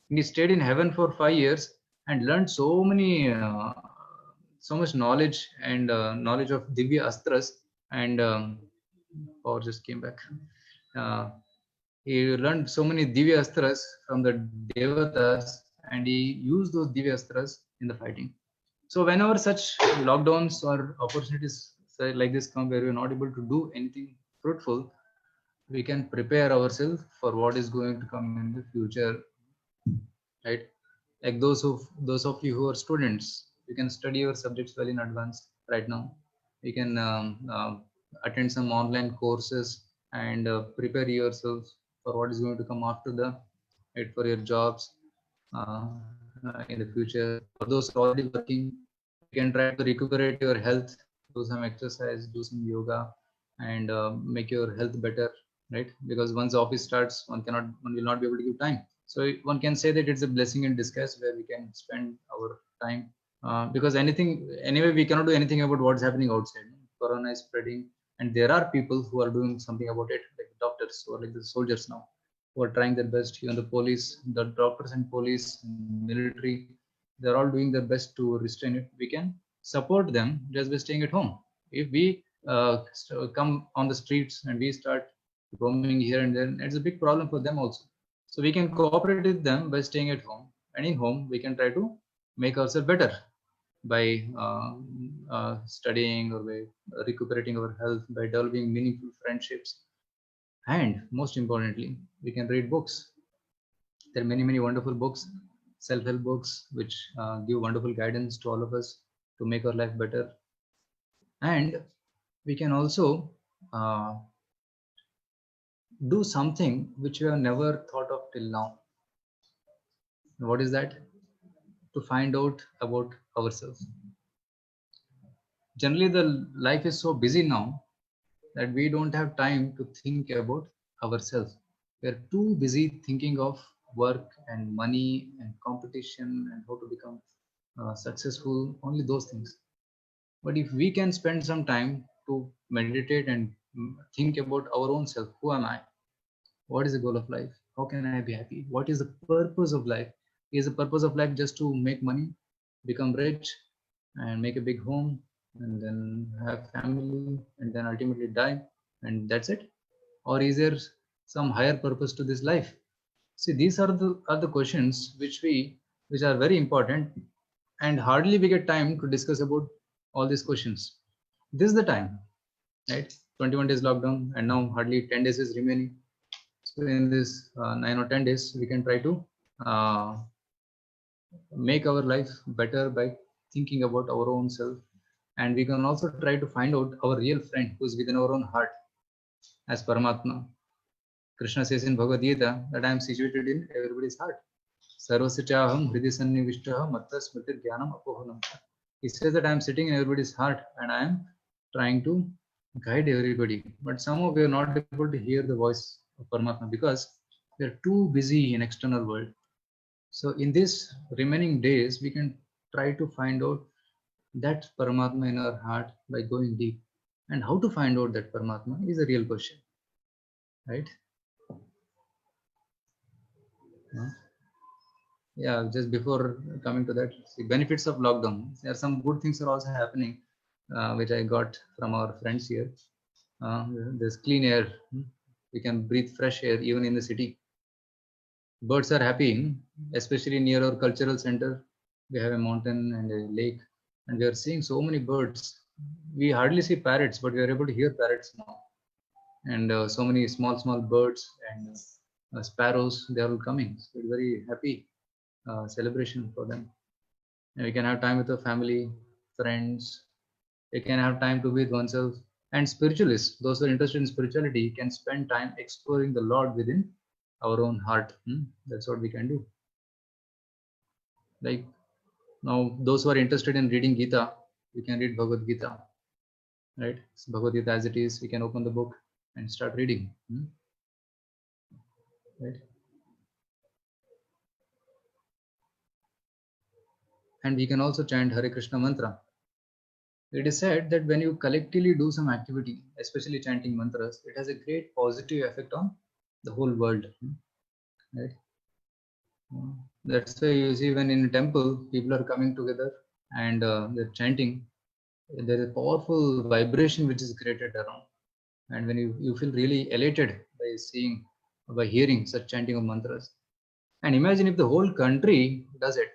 He stayed in heaven for 5 years and learned so much knowledge and knowledge of Divya Astras, and power just came back. He learned so many Divya Astras from the Devatas, and he used those Divya Astras in the fighting. So whenever such lockdowns or opportunities like this come where we're not able to do anything fruitful, we can prepare ourselves for what is going to come in the future, right? Like those of you who are students, you can study your subjects well in advance right now. You can attend some online courses and prepare yourselves for what is going to come after the, right, for your jobs in the future. For those who are already working, you can try to recuperate your health, do some exercise, do some yoga, and make your health better, right? Because once the office starts, one will not be able to give time. So one can say that it's a blessing in disguise where we can spend our time, because anyway, we cannot do anything about what's happening outside. Corona is spreading, and there are people who are doing something about it, like doctors or like the soldiers now, who are trying their best. Even the police, the doctors and police, military, they're all doing their best to restrain it. We can support them just by staying at home. If we come on the streets and we start roaming here and there, it's a big problem for them also. So we can cooperate with them by staying at home, and in home we can try to make ourselves better by studying, or by recuperating our health, by developing meaningful friendships, and most importantly, we can read books. There are many wonderful books, self-help books, which give wonderful guidance to all of us to make our life better. And we can also do something which we have never thought of till now. What is that? To find out about ourselves. Generally, the life is so busy now that we don't have time to think about ourselves. We are too busy thinking of work and money and competition and how to become successful, only those things. But if we can spend some time to meditate and think about our own self, who am I? What is the goal of life? How can I be happy? What is the purpose of life? Is the purpose of life just to make money, become rich, and make a big home, and then have family, and then ultimately die, and that's it? Or is there some higher purpose to this life? See, these are the questions which are very important, and hardly we get time to discuss about all these questions. This is the time, right? 21 days lockdown, and now hardly 10 days is remaining. So in this 9 or 10 days, we can try to uh, make our life better by thinking about our own self, and we can also try to find out our real friend who's within our own heart as Paramatma. Krishna says in Bhagavad Gita that I am situated in everybody's heart. Sarvasya chaham hridi sannivishtaha matta smriti jnanam apohanam. He says that I am sitting in everybody's heart and I am trying to guide everybody. But somehow we are not able to hear the voice of Paramatma because we are too busy in external world. So in these remaining days, we can try to find out that Paramatma in our heart by going deep. And how to find out that Paramatma is a real question, right? Yeah, just before coming to that, the benefits of lockdown. There are some good things are also happening, which I got from our friends here. There's clean air. We can breathe fresh air even in the city. Birds are happy, especially near our cultural center. We have a mountain and a lake, and we are seeing so many birds. We hardly see parrots, but we are able to hear parrots now. And so many small birds and sparrows, they are all coming. So it's very happy celebration for them. And we can have time with the family, friends. We can have time to be with oneself. And spiritualists, those who are interested in spirituality, can spend time exploring the Lord within our own heart. That's what we can do. Like now, those who are interested in reading Gita, we can read Bhagavad Gita, right? So Bhagavad Gita as it is, we can open the book and start reading, right? And we can also chant Hare Krishna mantra. It is said that when you collectively do some activity, especially chanting mantras, it has a great positive effect on the whole world, right? That's why you see when in a temple, people are coming together and they're chanting, there is a powerful vibration which is created around. And when you feel really elated by hearing such chanting of mantras. And imagine if the whole country does it.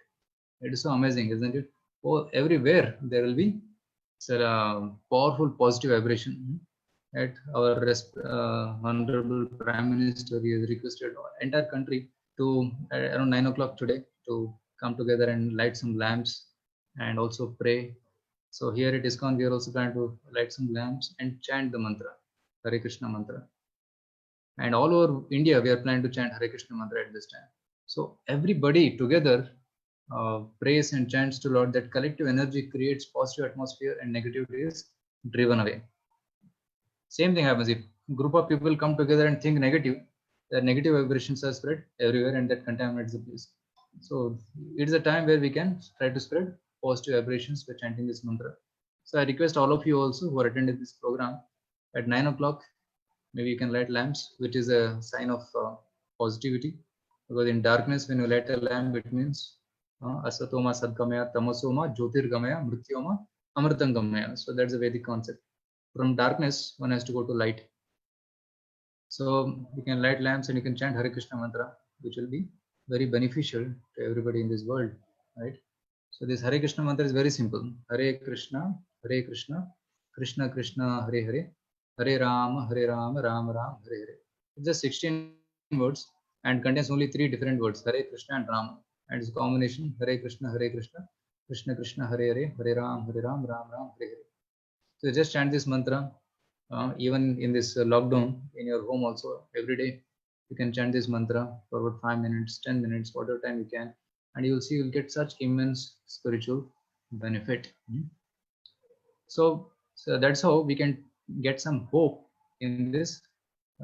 It is so amazing, isn't it? Oh, everywhere there will be powerful positive vibration. At our honorable Prime Minister, he has requested entire country to around 9 o'clock today to come together and light some lamps and also pray. So here at ISKCON, we are also trying to light some lamps and chant the mantra, Hare Krishna mantra. And all over India, we are planning to chant Hare Krishna mantra at this time. So everybody together prays and chants to Lord. That collective energy creates positive atmosphere and negativity is driven away. Same thing happens if group of people come together and think negative, the negative vibrations are spread everywhere and that contaminates the place. So it's a time where we can try to spread positive vibrations by chanting this mantra. So I request all of you also who are attending this program at 9 o'clock, maybe you can light lamps, which is a sign of positivity. Because in darkness, when you light a lamp, it means asatoma sadgamaya, tamasoma, jyotirgamaya, mrityoma, amritangamaya. So that's a Vedic concept. From darkness, one has to go to light. So you can light lamps and you can chant Hare Krishna mantra, which will be very beneficial to everybody in this world, right? So this Hare Krishna mantra is very simple. Hare Krishna, Krishna Krishna, Hare Hare, Hare Rama, Rama Rama, Hare Hare. It's just 16 words and contains only 3 different words, Hare Krishna and Rama. And it's a combination Hare Krishna, Krishna Krishna, Hare Hare, Hare Ram, Ram Ram, Hare Hare. So just chant this mantra, even in this lockdown, in your home also, every day, you can chant this mantra for about 5 minutes, 10 minutes, whatever time you can, and you will see you'll get such immense spiritual benefit. So that's how we can get some hope in this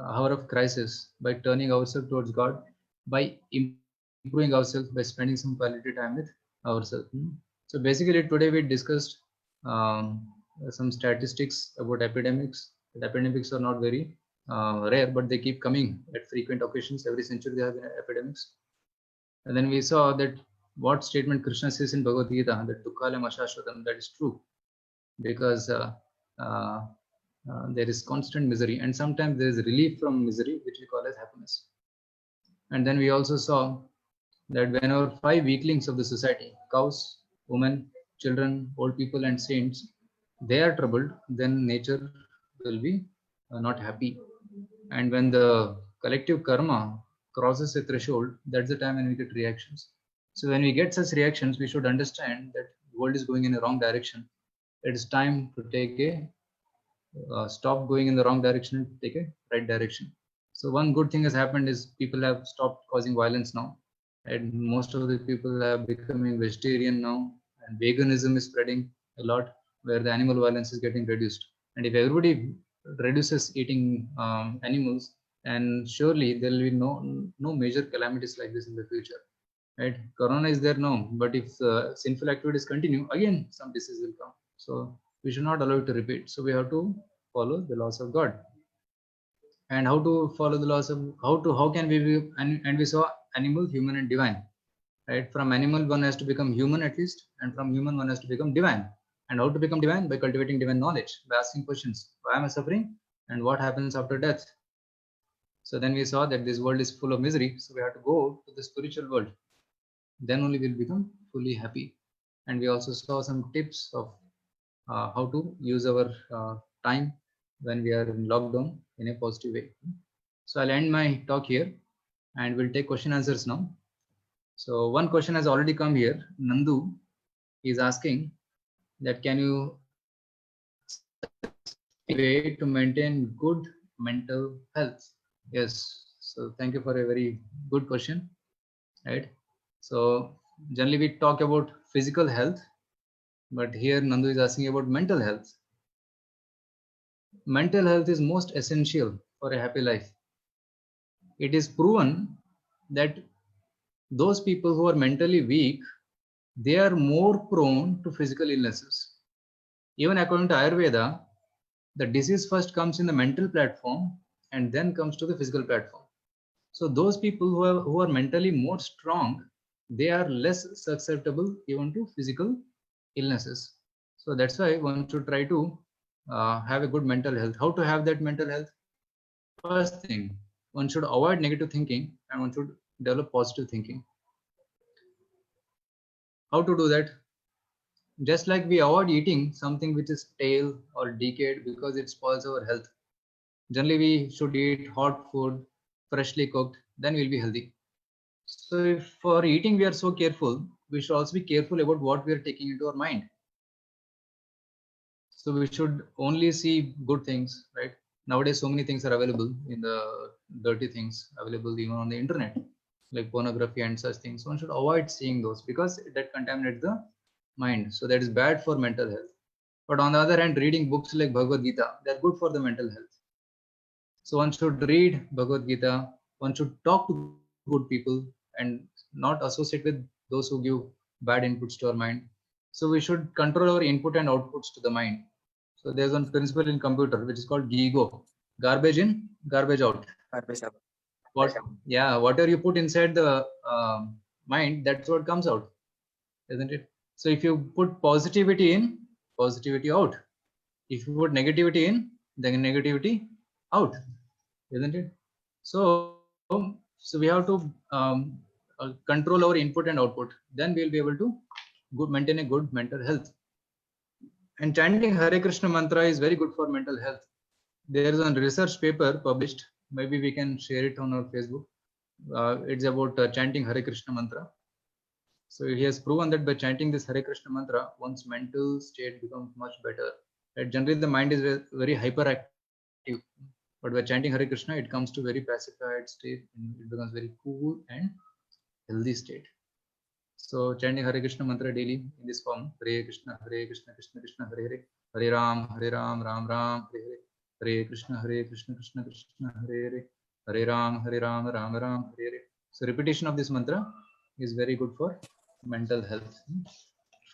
hour of crisis by turning ourselves towards God, by improving ourselves, by spending some quality time with ourselves. So basically, today we discussed um, some statistics about epidemics. The epidemics are not very rare, but they keep coming at frequent occasions. Every century they have epidemics. And then we saw that what statement Krishna says in Bhagavad Gita, that Dukkalam Ashashvatam, that is true, because there is constant misery, and sometimes there is relief from misery, which we call as happiness. And then we also saw that whenever 5 weaklings of the society, cows, women, children, old people, and saints, they are troubled, then nature will be not happy. And when the collective karma crosses a threshold, that's the time when we get reactions. So when we get such reactions, we should understand that the world is going in a wrong direction. It is time to take a stop going in the wrong direction and take a right direction. So one good thing has happened is people have stopped causing violence now, and most of the people are becoming vegetarian now, and veganism is spreading a lot, where the animal violence is getting reduced. And if everybody reduces eating animals, and surely there will be no major calamities like this in the future. Right? Corona is there now, but if sinful activities continue, again some disease will come. So we should not allow it to repeat. So we have to follow the laws of God. And how to follow the laws of how can we be, and we saw animal, human, and divine. Right? From animal one has to become human at least, and from human one has to become divine. And how to become divine? By cultivating divine knowledge, by asking questions. Why am I suffering? And what happens after death? So then we saw that this world is full of misery. So we have to go to the spiritual world. Then only we'll become fully happy. And we also saw some tips of how to use our time when we are in lockdown in a positive way. So I'll end my talk here, and we'll take question answers now. So one question has already come here. Nandu is asking that can you way to maintain good mental health? Yes. So thank you for a very good question. Right. So generally we talk about physical health, but here Nandu is asking about mental health. Mental health is most essential for a happy life. It is proven that those people who are mentally weak, they are more prone to physical illnesses. Even according to Ayurveda, the disease first comes in the mental platform and then comes to the physical platform. So those people who are mentally more strong, they are less susceptible even to physical illnesses. So that's why one should try to have a good mental health. How to have that mental health? First thing, one should avoid negative thinking and one should develop positive thinking. How to do that? Just like we avoid eating something which is stale or decayed because it spoils our health. Generally, we should eat hot food, freshly cooked, then we'll be healthy. So if for eating we are so careful, we should also be careful about what we are taking into our mind. So we should only see good things, right? Nowadays, so many things are available in the dirty things available even on the internet, like pornography and such things. One should avoid seeing those because that contaminates the mind. So that is bad for mental health. But on the other hand, reading books like Bhagavad Gita, they're good for the mental health. So one should read Bhagavad Gita. One should talk to good people and not associate with those who give bad inputs to our mind. So we should control our input and outputs to the mind. So there's one principle in computer which is called GIGO: garbage in, garbage out. Garbage out. Whatever you put inside the mind, that's what comes out, isn't it? So if you put positivity in, positivity out. If you put negativity in, then negativity out, isn't it? So we have to control our input and output. Then we'll be able to maintain a good mental health. And chanting Hare Krishna mantra is very good for mental health. There is a research paper published. Maybe we can share it on our Facebook. It's about chanting Hare Krishna mantra. So he has proven that by chanting this Hare Krishna mantra, one's mental state becomes much better. Right? Generally, the mind is very hyperactive, but by chanting Hare Krishna, it comes to very pacified state, and it becomes very cool and healthy state. So chanting Hare Krishna mantra daily in this form: Hare Krishna, Krishna Krishna, Hare Hare, Hare Ram, Ram Ram, Hare Hare, Hare Krishna, Krishna Krishna, Hare Hare, Hare Ram, Ram Ram, Hare Hare. So repetition of this mantra is very good for mental health.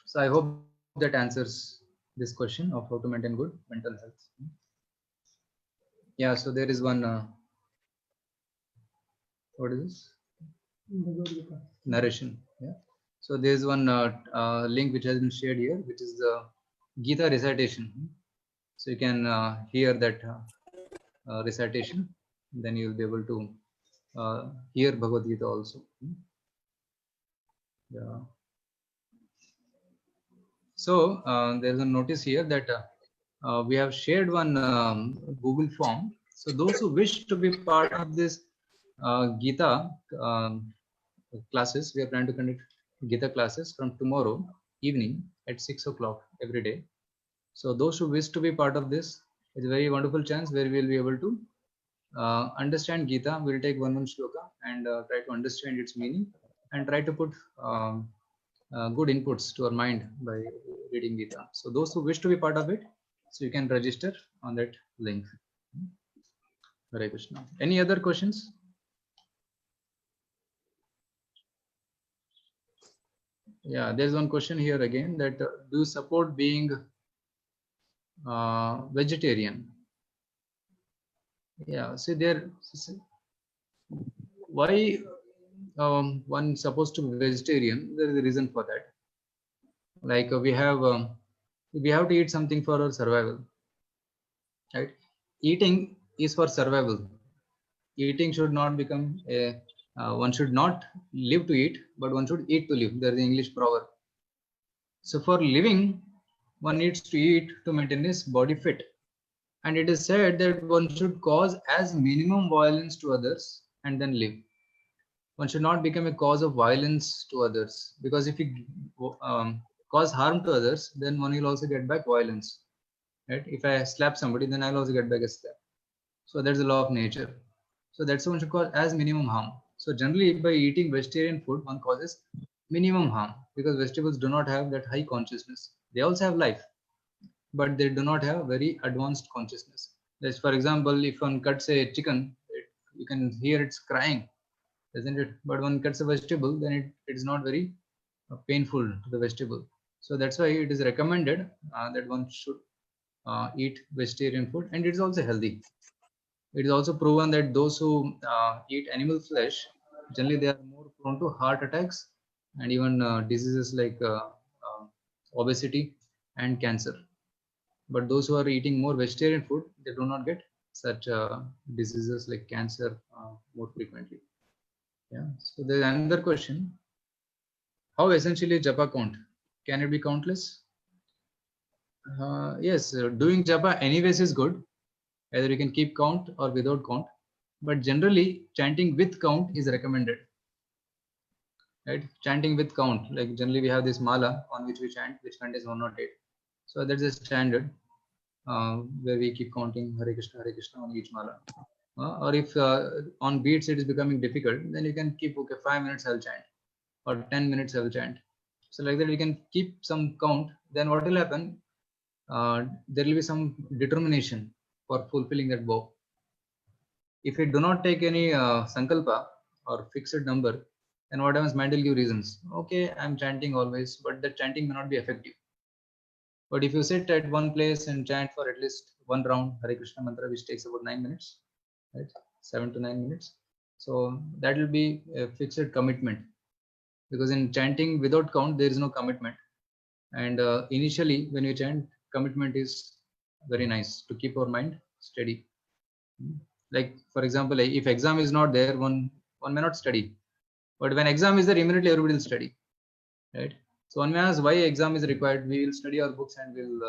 So I hope that answers this question of how to maintain good mental health. Yeah, so there is one, what is this? Narration. Yeah. So there is one link which has been shared here, which is the Gita recitation. So you can hear that recitation, then you will be able to hear Bhagavad Gita also. Yeah. So there is a notice here that we have shared one Google form. So those who wish to be part of this Gita classes, we are planning to conduct Gita classes from tomorrow evening at 6 o'clock every day. So those who wish to be part of this, it's a very wonderful chance where we will be able to understand Gita. We'll take one shloka and try to understand its meaning and try to put good inputs to our mind by reading Gita. So those who wish to be part of it, so you can register on that link. Hare Krishna. Any other questions? Yeah, there's one question here again that do you support being vegetarian? Yeah, see there, why one supposed to be vegetarian? There is a reason for that. Like we have to eat something for our survival, right? Eating is for survival. Eating should not become a one should not live to eat, but one should eat to live. There is an English proverb. So for living, one needs to eat to maintain his body fit. And it is said that one should cause as minimum violence to others and then live. One should not become a cause of violence to others, because if you cause harm to others, then one will also get back violence. Right? If I slap somebody, then I'll also get back a slap. So that's the law of nature. So that's why one should cause as minimum harm. So generally, by eating vegetarian food, one causes minimum harm, because vegetables do not have that high consciousness. They also have life, but they do not have very advanced consciousness. That's, for example, if one cuts a chicken, you can hear it's crying, isn't it? But one cuts a vegetable, then it is not very painful to the vegetable. So that's why it is recommended that one should eat vegetarian food, and it is also healthy. It is also proven that those who eat animal flesh, generally they are more prone to heart attacks and even diseases like obesity and cancer. But those who are eating more vegetarian food, they do not get such diseases like cancer more frequently. Yeah. So there's another question. How essentially japa count? Can it be countless? Yes, doing japa anyways is good. Either you can keep count or without count. But generally, chanting with count is recommended. Right? Chanting with count. Like generally we have this mala on which we chant, which contains 108. So that's a standard where we keep counting Hare Krishna on each mala. Or if on beats it is becoming difficult, then you can keep, okay, 5 minutes I'll chant or 10 minutes I'll chant. So like that we can keep some count. Then what will happen? There will be some determination for fulfilling that vow. If we do not take any sankalpa or fixed number, then what happens? Mind will give reasons. Okay, I'm chanting always, but the chanting may not be effective. But if you sit at one place and chant for at least one round Hare Krishna mantra, which takes about 9 minutes, right? 7 to 9 minutes. So that will be a fixed commitment, because in chanting without count, there is no commitment. And initially, when you chant, commitment is very nice to keep our mind steady. Like, for example, if exam is not there, one may not study. But when exam is there, immediately everybody will study, right? So one may ask why exam is required. We will study our books and we'll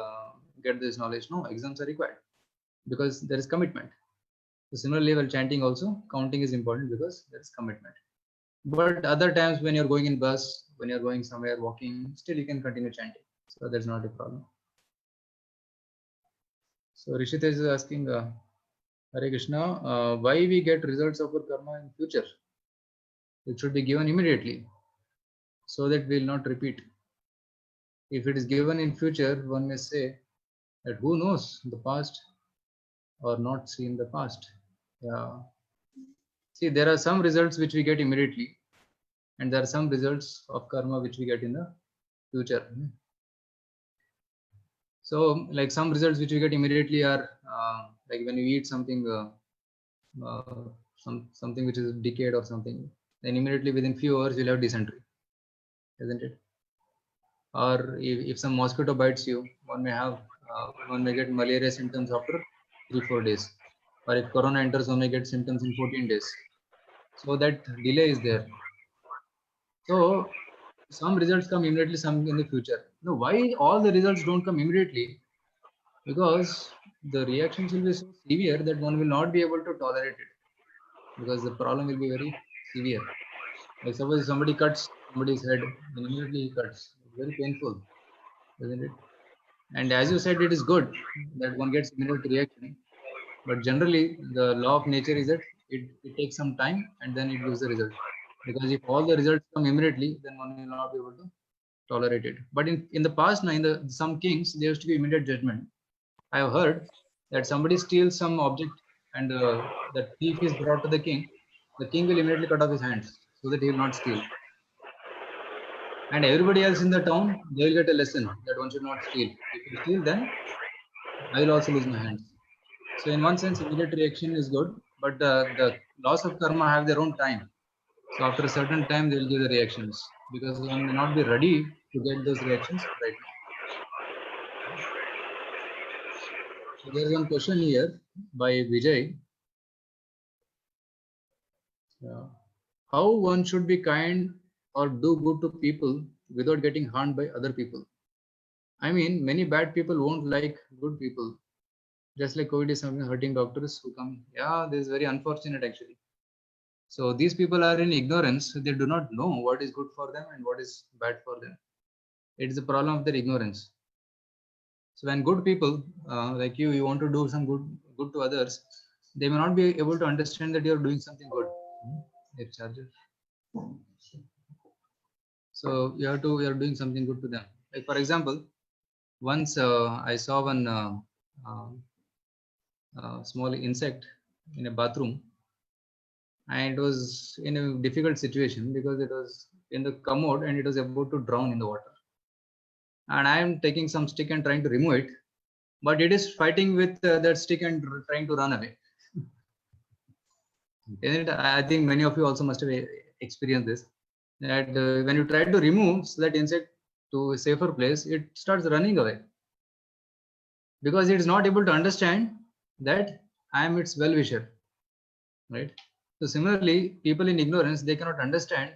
get this knowledge. No, exams are required because there is commitment. So similarly, while chanting also, counting is important because there is commitment. But other times when you're going in bus, when you're going somewhere walking, still you can continue chanting. So that's not a problem. So Rishitesh is asking, Hare Krishna, why we get results of our karma in future? It should be given immediately so that we will not repeat. If it is given in future, one may say that who knows the past or not seen the past. Yeah. See, there are some results which we get immediately, and there are some results of karma which we get in the future. So, like some results which we get immediately are like when you eat something, something which is decayed or something, then immediately within few hours you'll have dysentery, isn't it? Or if some mosquito bites you, one may get malaria symptoms after 3-4 days. Or if corona enters, one may get symptoms in 14 days. So that delay is there. So some results come immediately, some in the future. Now, why all the results don't come immediately? Because the reactions will be so severe that one will not be able to tolerate it. Because the problem will be very severe. Like suppose somebody cuts somebody's head, then immediately he cuts. It's very painful, isn't it? And as you said, it is good that one gets immediate reaction. But generally, the law of nature is that it takes some time and then it gives the result. Because if all the results come immediately, then one will not be able to tolerate it. But in the past, now in the some kings, there used to be immediate judgment. I have heard that somebody steals some object and the thief is brought to the king will immediately cut off his hands so that he will not steal. And everybody else in the town, they will get a lesson that one should not steal. If you steal, then I will also lose my hands. So in one sense, immediate reaction is good, but the laws of karma have their own time. So after a certain time, they will give the reactions because one may not be ready to get those reactions right now. So there is one question here by Vijay. How one should be kind or do good to people without getting harmed by other people? I mean, many bad people won't like good people. Just like COVID is something hurting doctors who come. Yeah, this is very unfortunate actually. So these people are in ignorance. They do not know what is good for them and what is bad for them. It is a problem of their ignorance. So when good people like you want to do some good to others, they may not be able to understand that you are doing something good. It's charger. So you are doing something good to them. Like for example, once I saw one small insect in a bathroom, and it was in a difficult situation because it was in the commode and it was about to drown in the water. And I am taking some stick and trying to remove it, but it is fighting with that stick and trying to run away. Isn't it? I think many of you also must have experienced this. That when you try to remove that insect to a safer place, it starts running away because it is not able to understand that I am its well-wisher, right? So similarly, people in ignorance, they cannot understand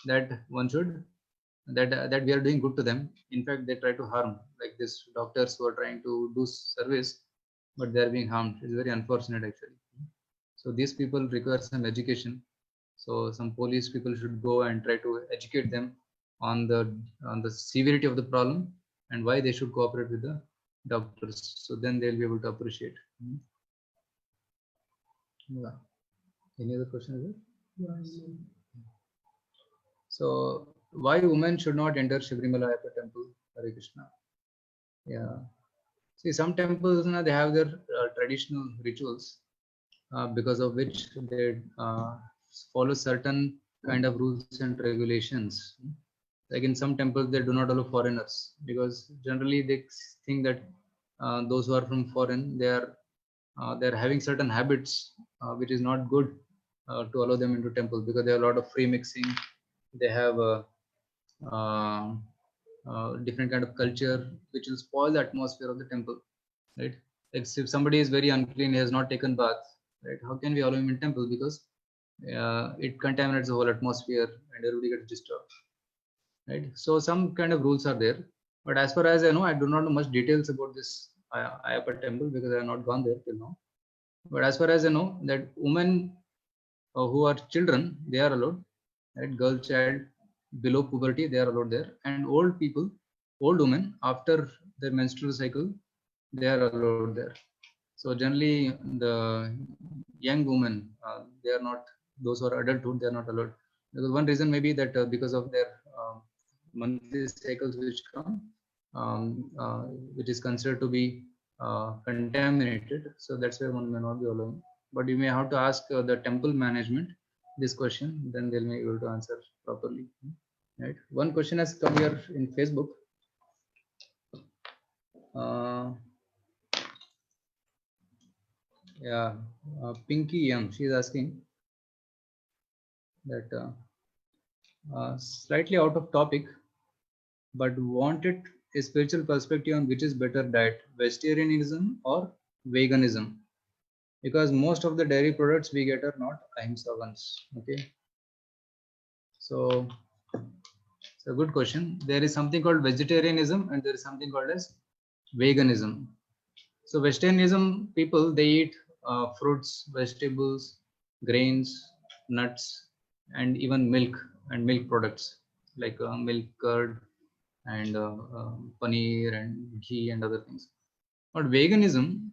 that one should that we are doing good to them. In fact, they try to harm, like this doctors who are trying to do service, but they are being harmed. It's very unfortunate actually. So these people require some education. So some police people should go and try to educate them on the severity of the problem and why they should cooperate with the doctors. So then they'll be able to appreciate. Yeah. Any other question? Yes. So why women should not enter Shabrimala Ayappa temple? Hare Krishna. Yeah. See, some temples now they have their traditional rituals because of which they follow certain kind of rules and regulations. Like in some temples, they do not allow foreigners because generally they think that those who are from foreign, they're having certain habits which is not good to allow them into temple because they have a lot of free mixing. They have different kind of culture which will spoil the atmosphere of the temple, right? Like if somebody is very unclean, he has not taken bath, right? How can we allow him in temple? Because it contaminates the whole atmosphere and everybody gets disturbed, right? So some kind of rules are there. But as far as I know, I do not know much details about this Ayappa temple because I have not gone there till now. But as far as I know, that women who are children, they are allowed, right? Girl child below puberty, they are allowed there. And old people, old women, after their menstrual cycle, they are allowed there. So generally, the young women, they are not, those who are adulthood, they are not allowed. Because one reason may be that because of their monthly cycles which come, which is considered to be contaminated. So that's why one may not be allowing. But you may have to ask the temple management this question, then they'll be able to answer properly. Right. One question has come here in Facebook. Yeah, Pinky M, she is asking that slightly out of topic, but wanted a spiritual perspective on which is better diet, vegetarianism or veganism, because most of the dairy products we get are not ahimsa ones. Okay, so it's a good question. There is something called vegetarianism and there is something called as veganism. So vegetarianism people, they eat fruits, vegetables, grains, nuts, and even milk and milk products like milk, curd, and paneer and ghee and other things. But veganism,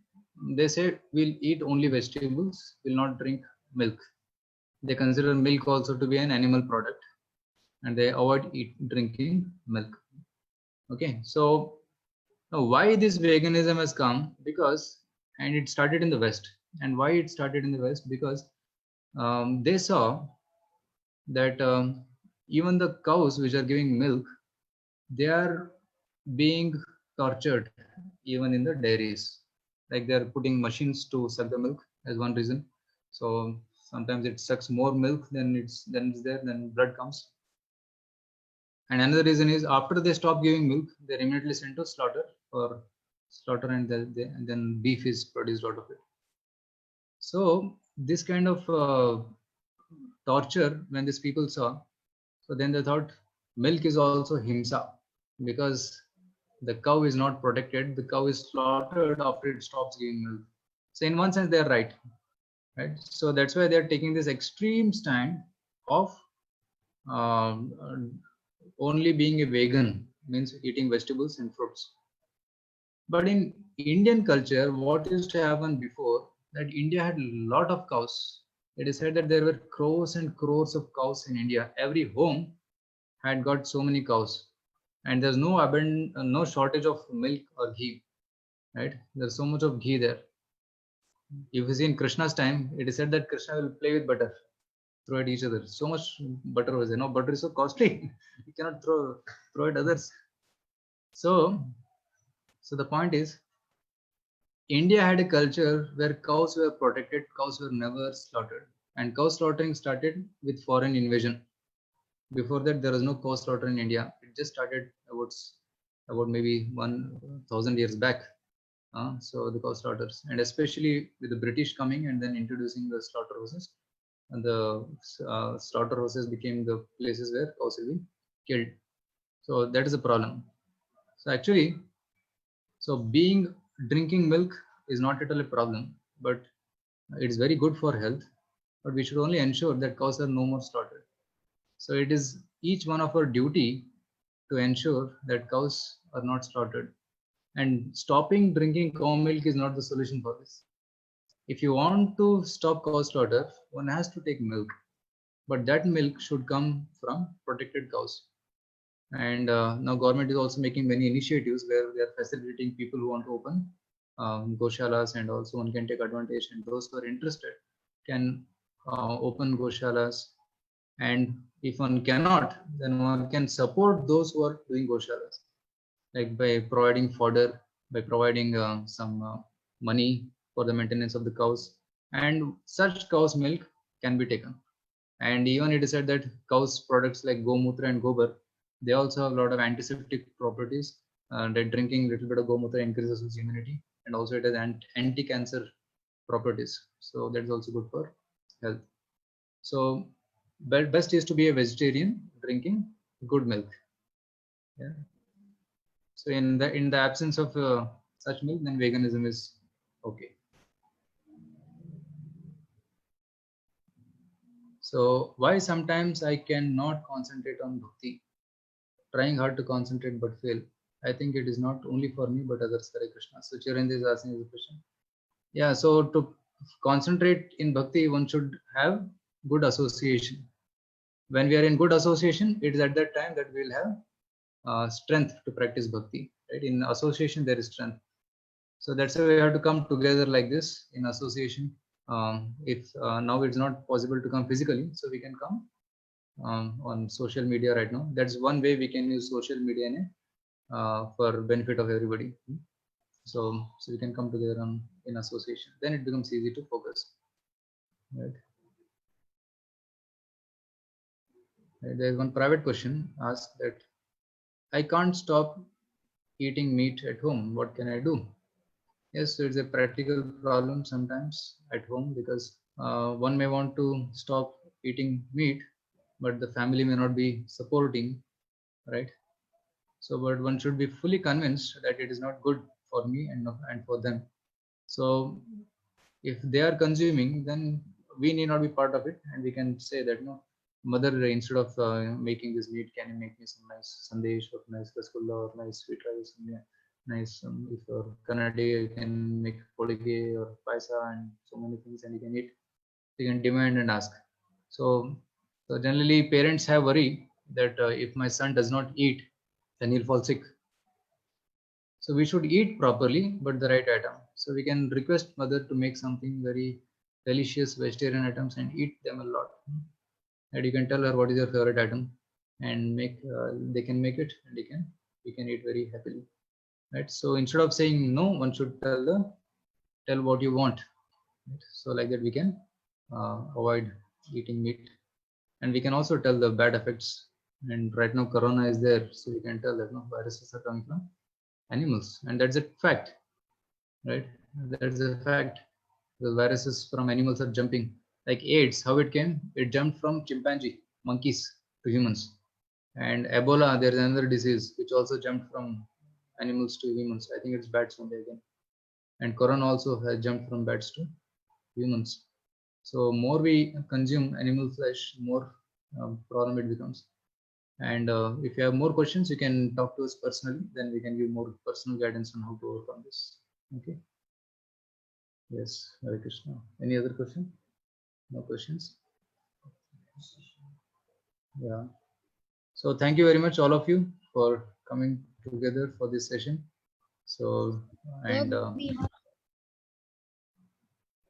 they say we'll eat only vegetables, will not drink milk. They consider milk also to be an animal product, and they avoid drinking milk. Okay, so now why this veganism has come? Because, and it started in the West. And why it started in the West? Because they saw that even the cows which are giving milk, they are being tortured even in the dairies. Like they're putting machines to suck the milk as one reason. So sometimes it sucks more milk than it's there, then blood comes. And another reason is after they stop giving milk, they're immediately sent to slaughter for slaughter, and then beef is produced out of it. So this kind of torture when these people saw, so then they thought milk is also himsa, because the cow is not protected, the cow is slaughtered after it stops giving milk. So in one sense they're right. So that's why they're taking this extreme stand of only being a vegan, means eating vegetables and fruits. But in Indian culture, what used to happen before, that India had a lot of cows. It is said that there were crores and crores of cows in India. Every home had got so many cows, and there's no shortage of milk or ghee. Right? There's so much of ghee there. If you see in Krishna's time, it is said that Krishna will play with butter, throw at each other. So much butter was there. No, butter is so costly. You cannot throw at others. So the point is, India had a culture where cows were protected, cows were never slaughtered, and cow slaughtering started with foreign invasion. Before that, there was no cow slaughter in India. It just started about maybe 1,000 years back. So the cow slaughters, and especially with the British coming and then introducing the slaughterhouses, and the slaughterhouses became the places where cows will be killed. So that is a problem. So actually, drinking milk is not at all a problem, but it is very good for health. But we should only ensure that cows are no more slaughtered. So it is each one of our duty to ensure that cows are not slaughtered. And stopping drinking cow milk is not the solution for this. If you want to stop cow slaughter, one has to take milk, but that milk should come from protected cows. And now government is also making many initiatives where they are facilitating people who want to open goshalas, and also one can take advantage, and those who are interested can open goshalas. And if one cannot, then one can support those who are doing goshalas, like by providing fodder, by providing some money for the maintenance of the cows, and such cow's milk can be taken. And even it is said that cows products like gomutra and gobar, they also have a lot of antiseptic properties, that drinking little bit of gomutra increases its immunity, and also it has anti-cancer properties, so that's also good for health. So best is to be a vegetarian drinking good milk. Yeah. So in the absence of such milk, then veganism is okay. So why sometimes I cannot concentrate on bhakti, trying hard to concentrate but fail? I think it is not only for me but others. Hare Krishna. So Chiranjeev is asking this question. Yeah, so to concentrate in bhakti, one should have good association. When we are in good association, it is at that time that we will have strength to practice bhakti. Right? In association, there is strength. So that's why we have to come together like this in association. If now it's not possible to come physically, so we can come on social media right now. That's one way we can use social media for benefit of everybody. So we can come together in association. Then it becomes easy to focus. Right. There is one private question asked that I can't stop eating meat at home. What can I do? Yes, so it's a practical problem sometimes at home because one may want to stop eating meat, but the family may not be supporting, right? So, but one should be fully convinced that it is not good for me and for them. So, if they are consuming, then we need not be part of it, and we can say that no, mother, instead of making this meat, can you make me some nice sandesh or nice rasgulla or nice sweet rice, and nice if you're Kannadi, you can make holige or paisa and so many things, and you can eat. You can demand and ask. So, so generally, parents have worry that if my son does not eat, then he'll fall sick. So we should eat properly, but the right item. So we can request mother to make something very delicious vegetarian items and eat them a lot. And you can tell her what is your favorite item, and make they can make it, and you can eat very happily. Right. So instead of saying no, one should tell what you want. Right? So like that we can avoid eating meat, and we can also tell the bad effects. And right now Corona is there, so we can tell that no viruses are coming from animals, and that's a fact. Right, that's a fact. The viruses from animals are jumping, like AIDS. How it came? It jumped from chimpanzee monkeys to humans. And Ebola, there's another disease which also jumped from animals to humans. I think it's bats only again. And Corona also has jumped from bats to humans. So more we consume animal flesh, more problem it becomes. And if you have more questions, you can talk to us personally. Then we can give more personal guidance on how to overcome this. Okay. Yes, Hare Krishna. Any other question? No questions? Yeah. So thank you very much, all of you, for coming together for this session. So, and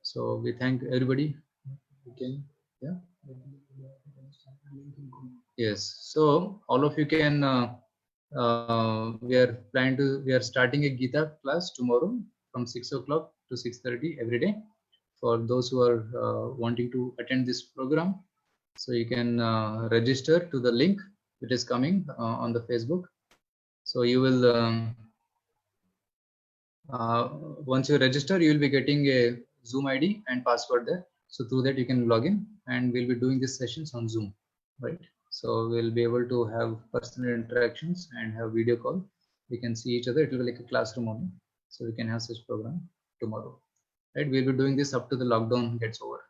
so we thank everybody. Okay. Yeah. Yes. So all of you can. We are starting a Gita class tomorrow from 6 o'clock to 6:30 every day. For those who are wanting to attend this program, so you can register to the link which is coming on the Facebook. So you will once you register, you will be getting a Zoom ID and password there. So through that you can log in, and we'll be doing these sessions on Zoom, right? So we'll be able to have personal interactions and have video call. We can see each other. It will be like a classroom only. So we can have such program tomorrow, right? We'll be doing this up to the lockdown gets over.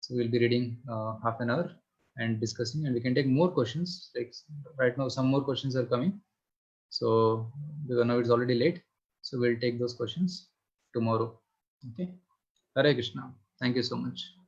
So we'll be reading half an hour and discussing, and we can take more questions. Like right now, some more questions are coming. So because now it's already late, so we'll take those questions tomorrow. Okay. Hare Krishna. Thank you so much.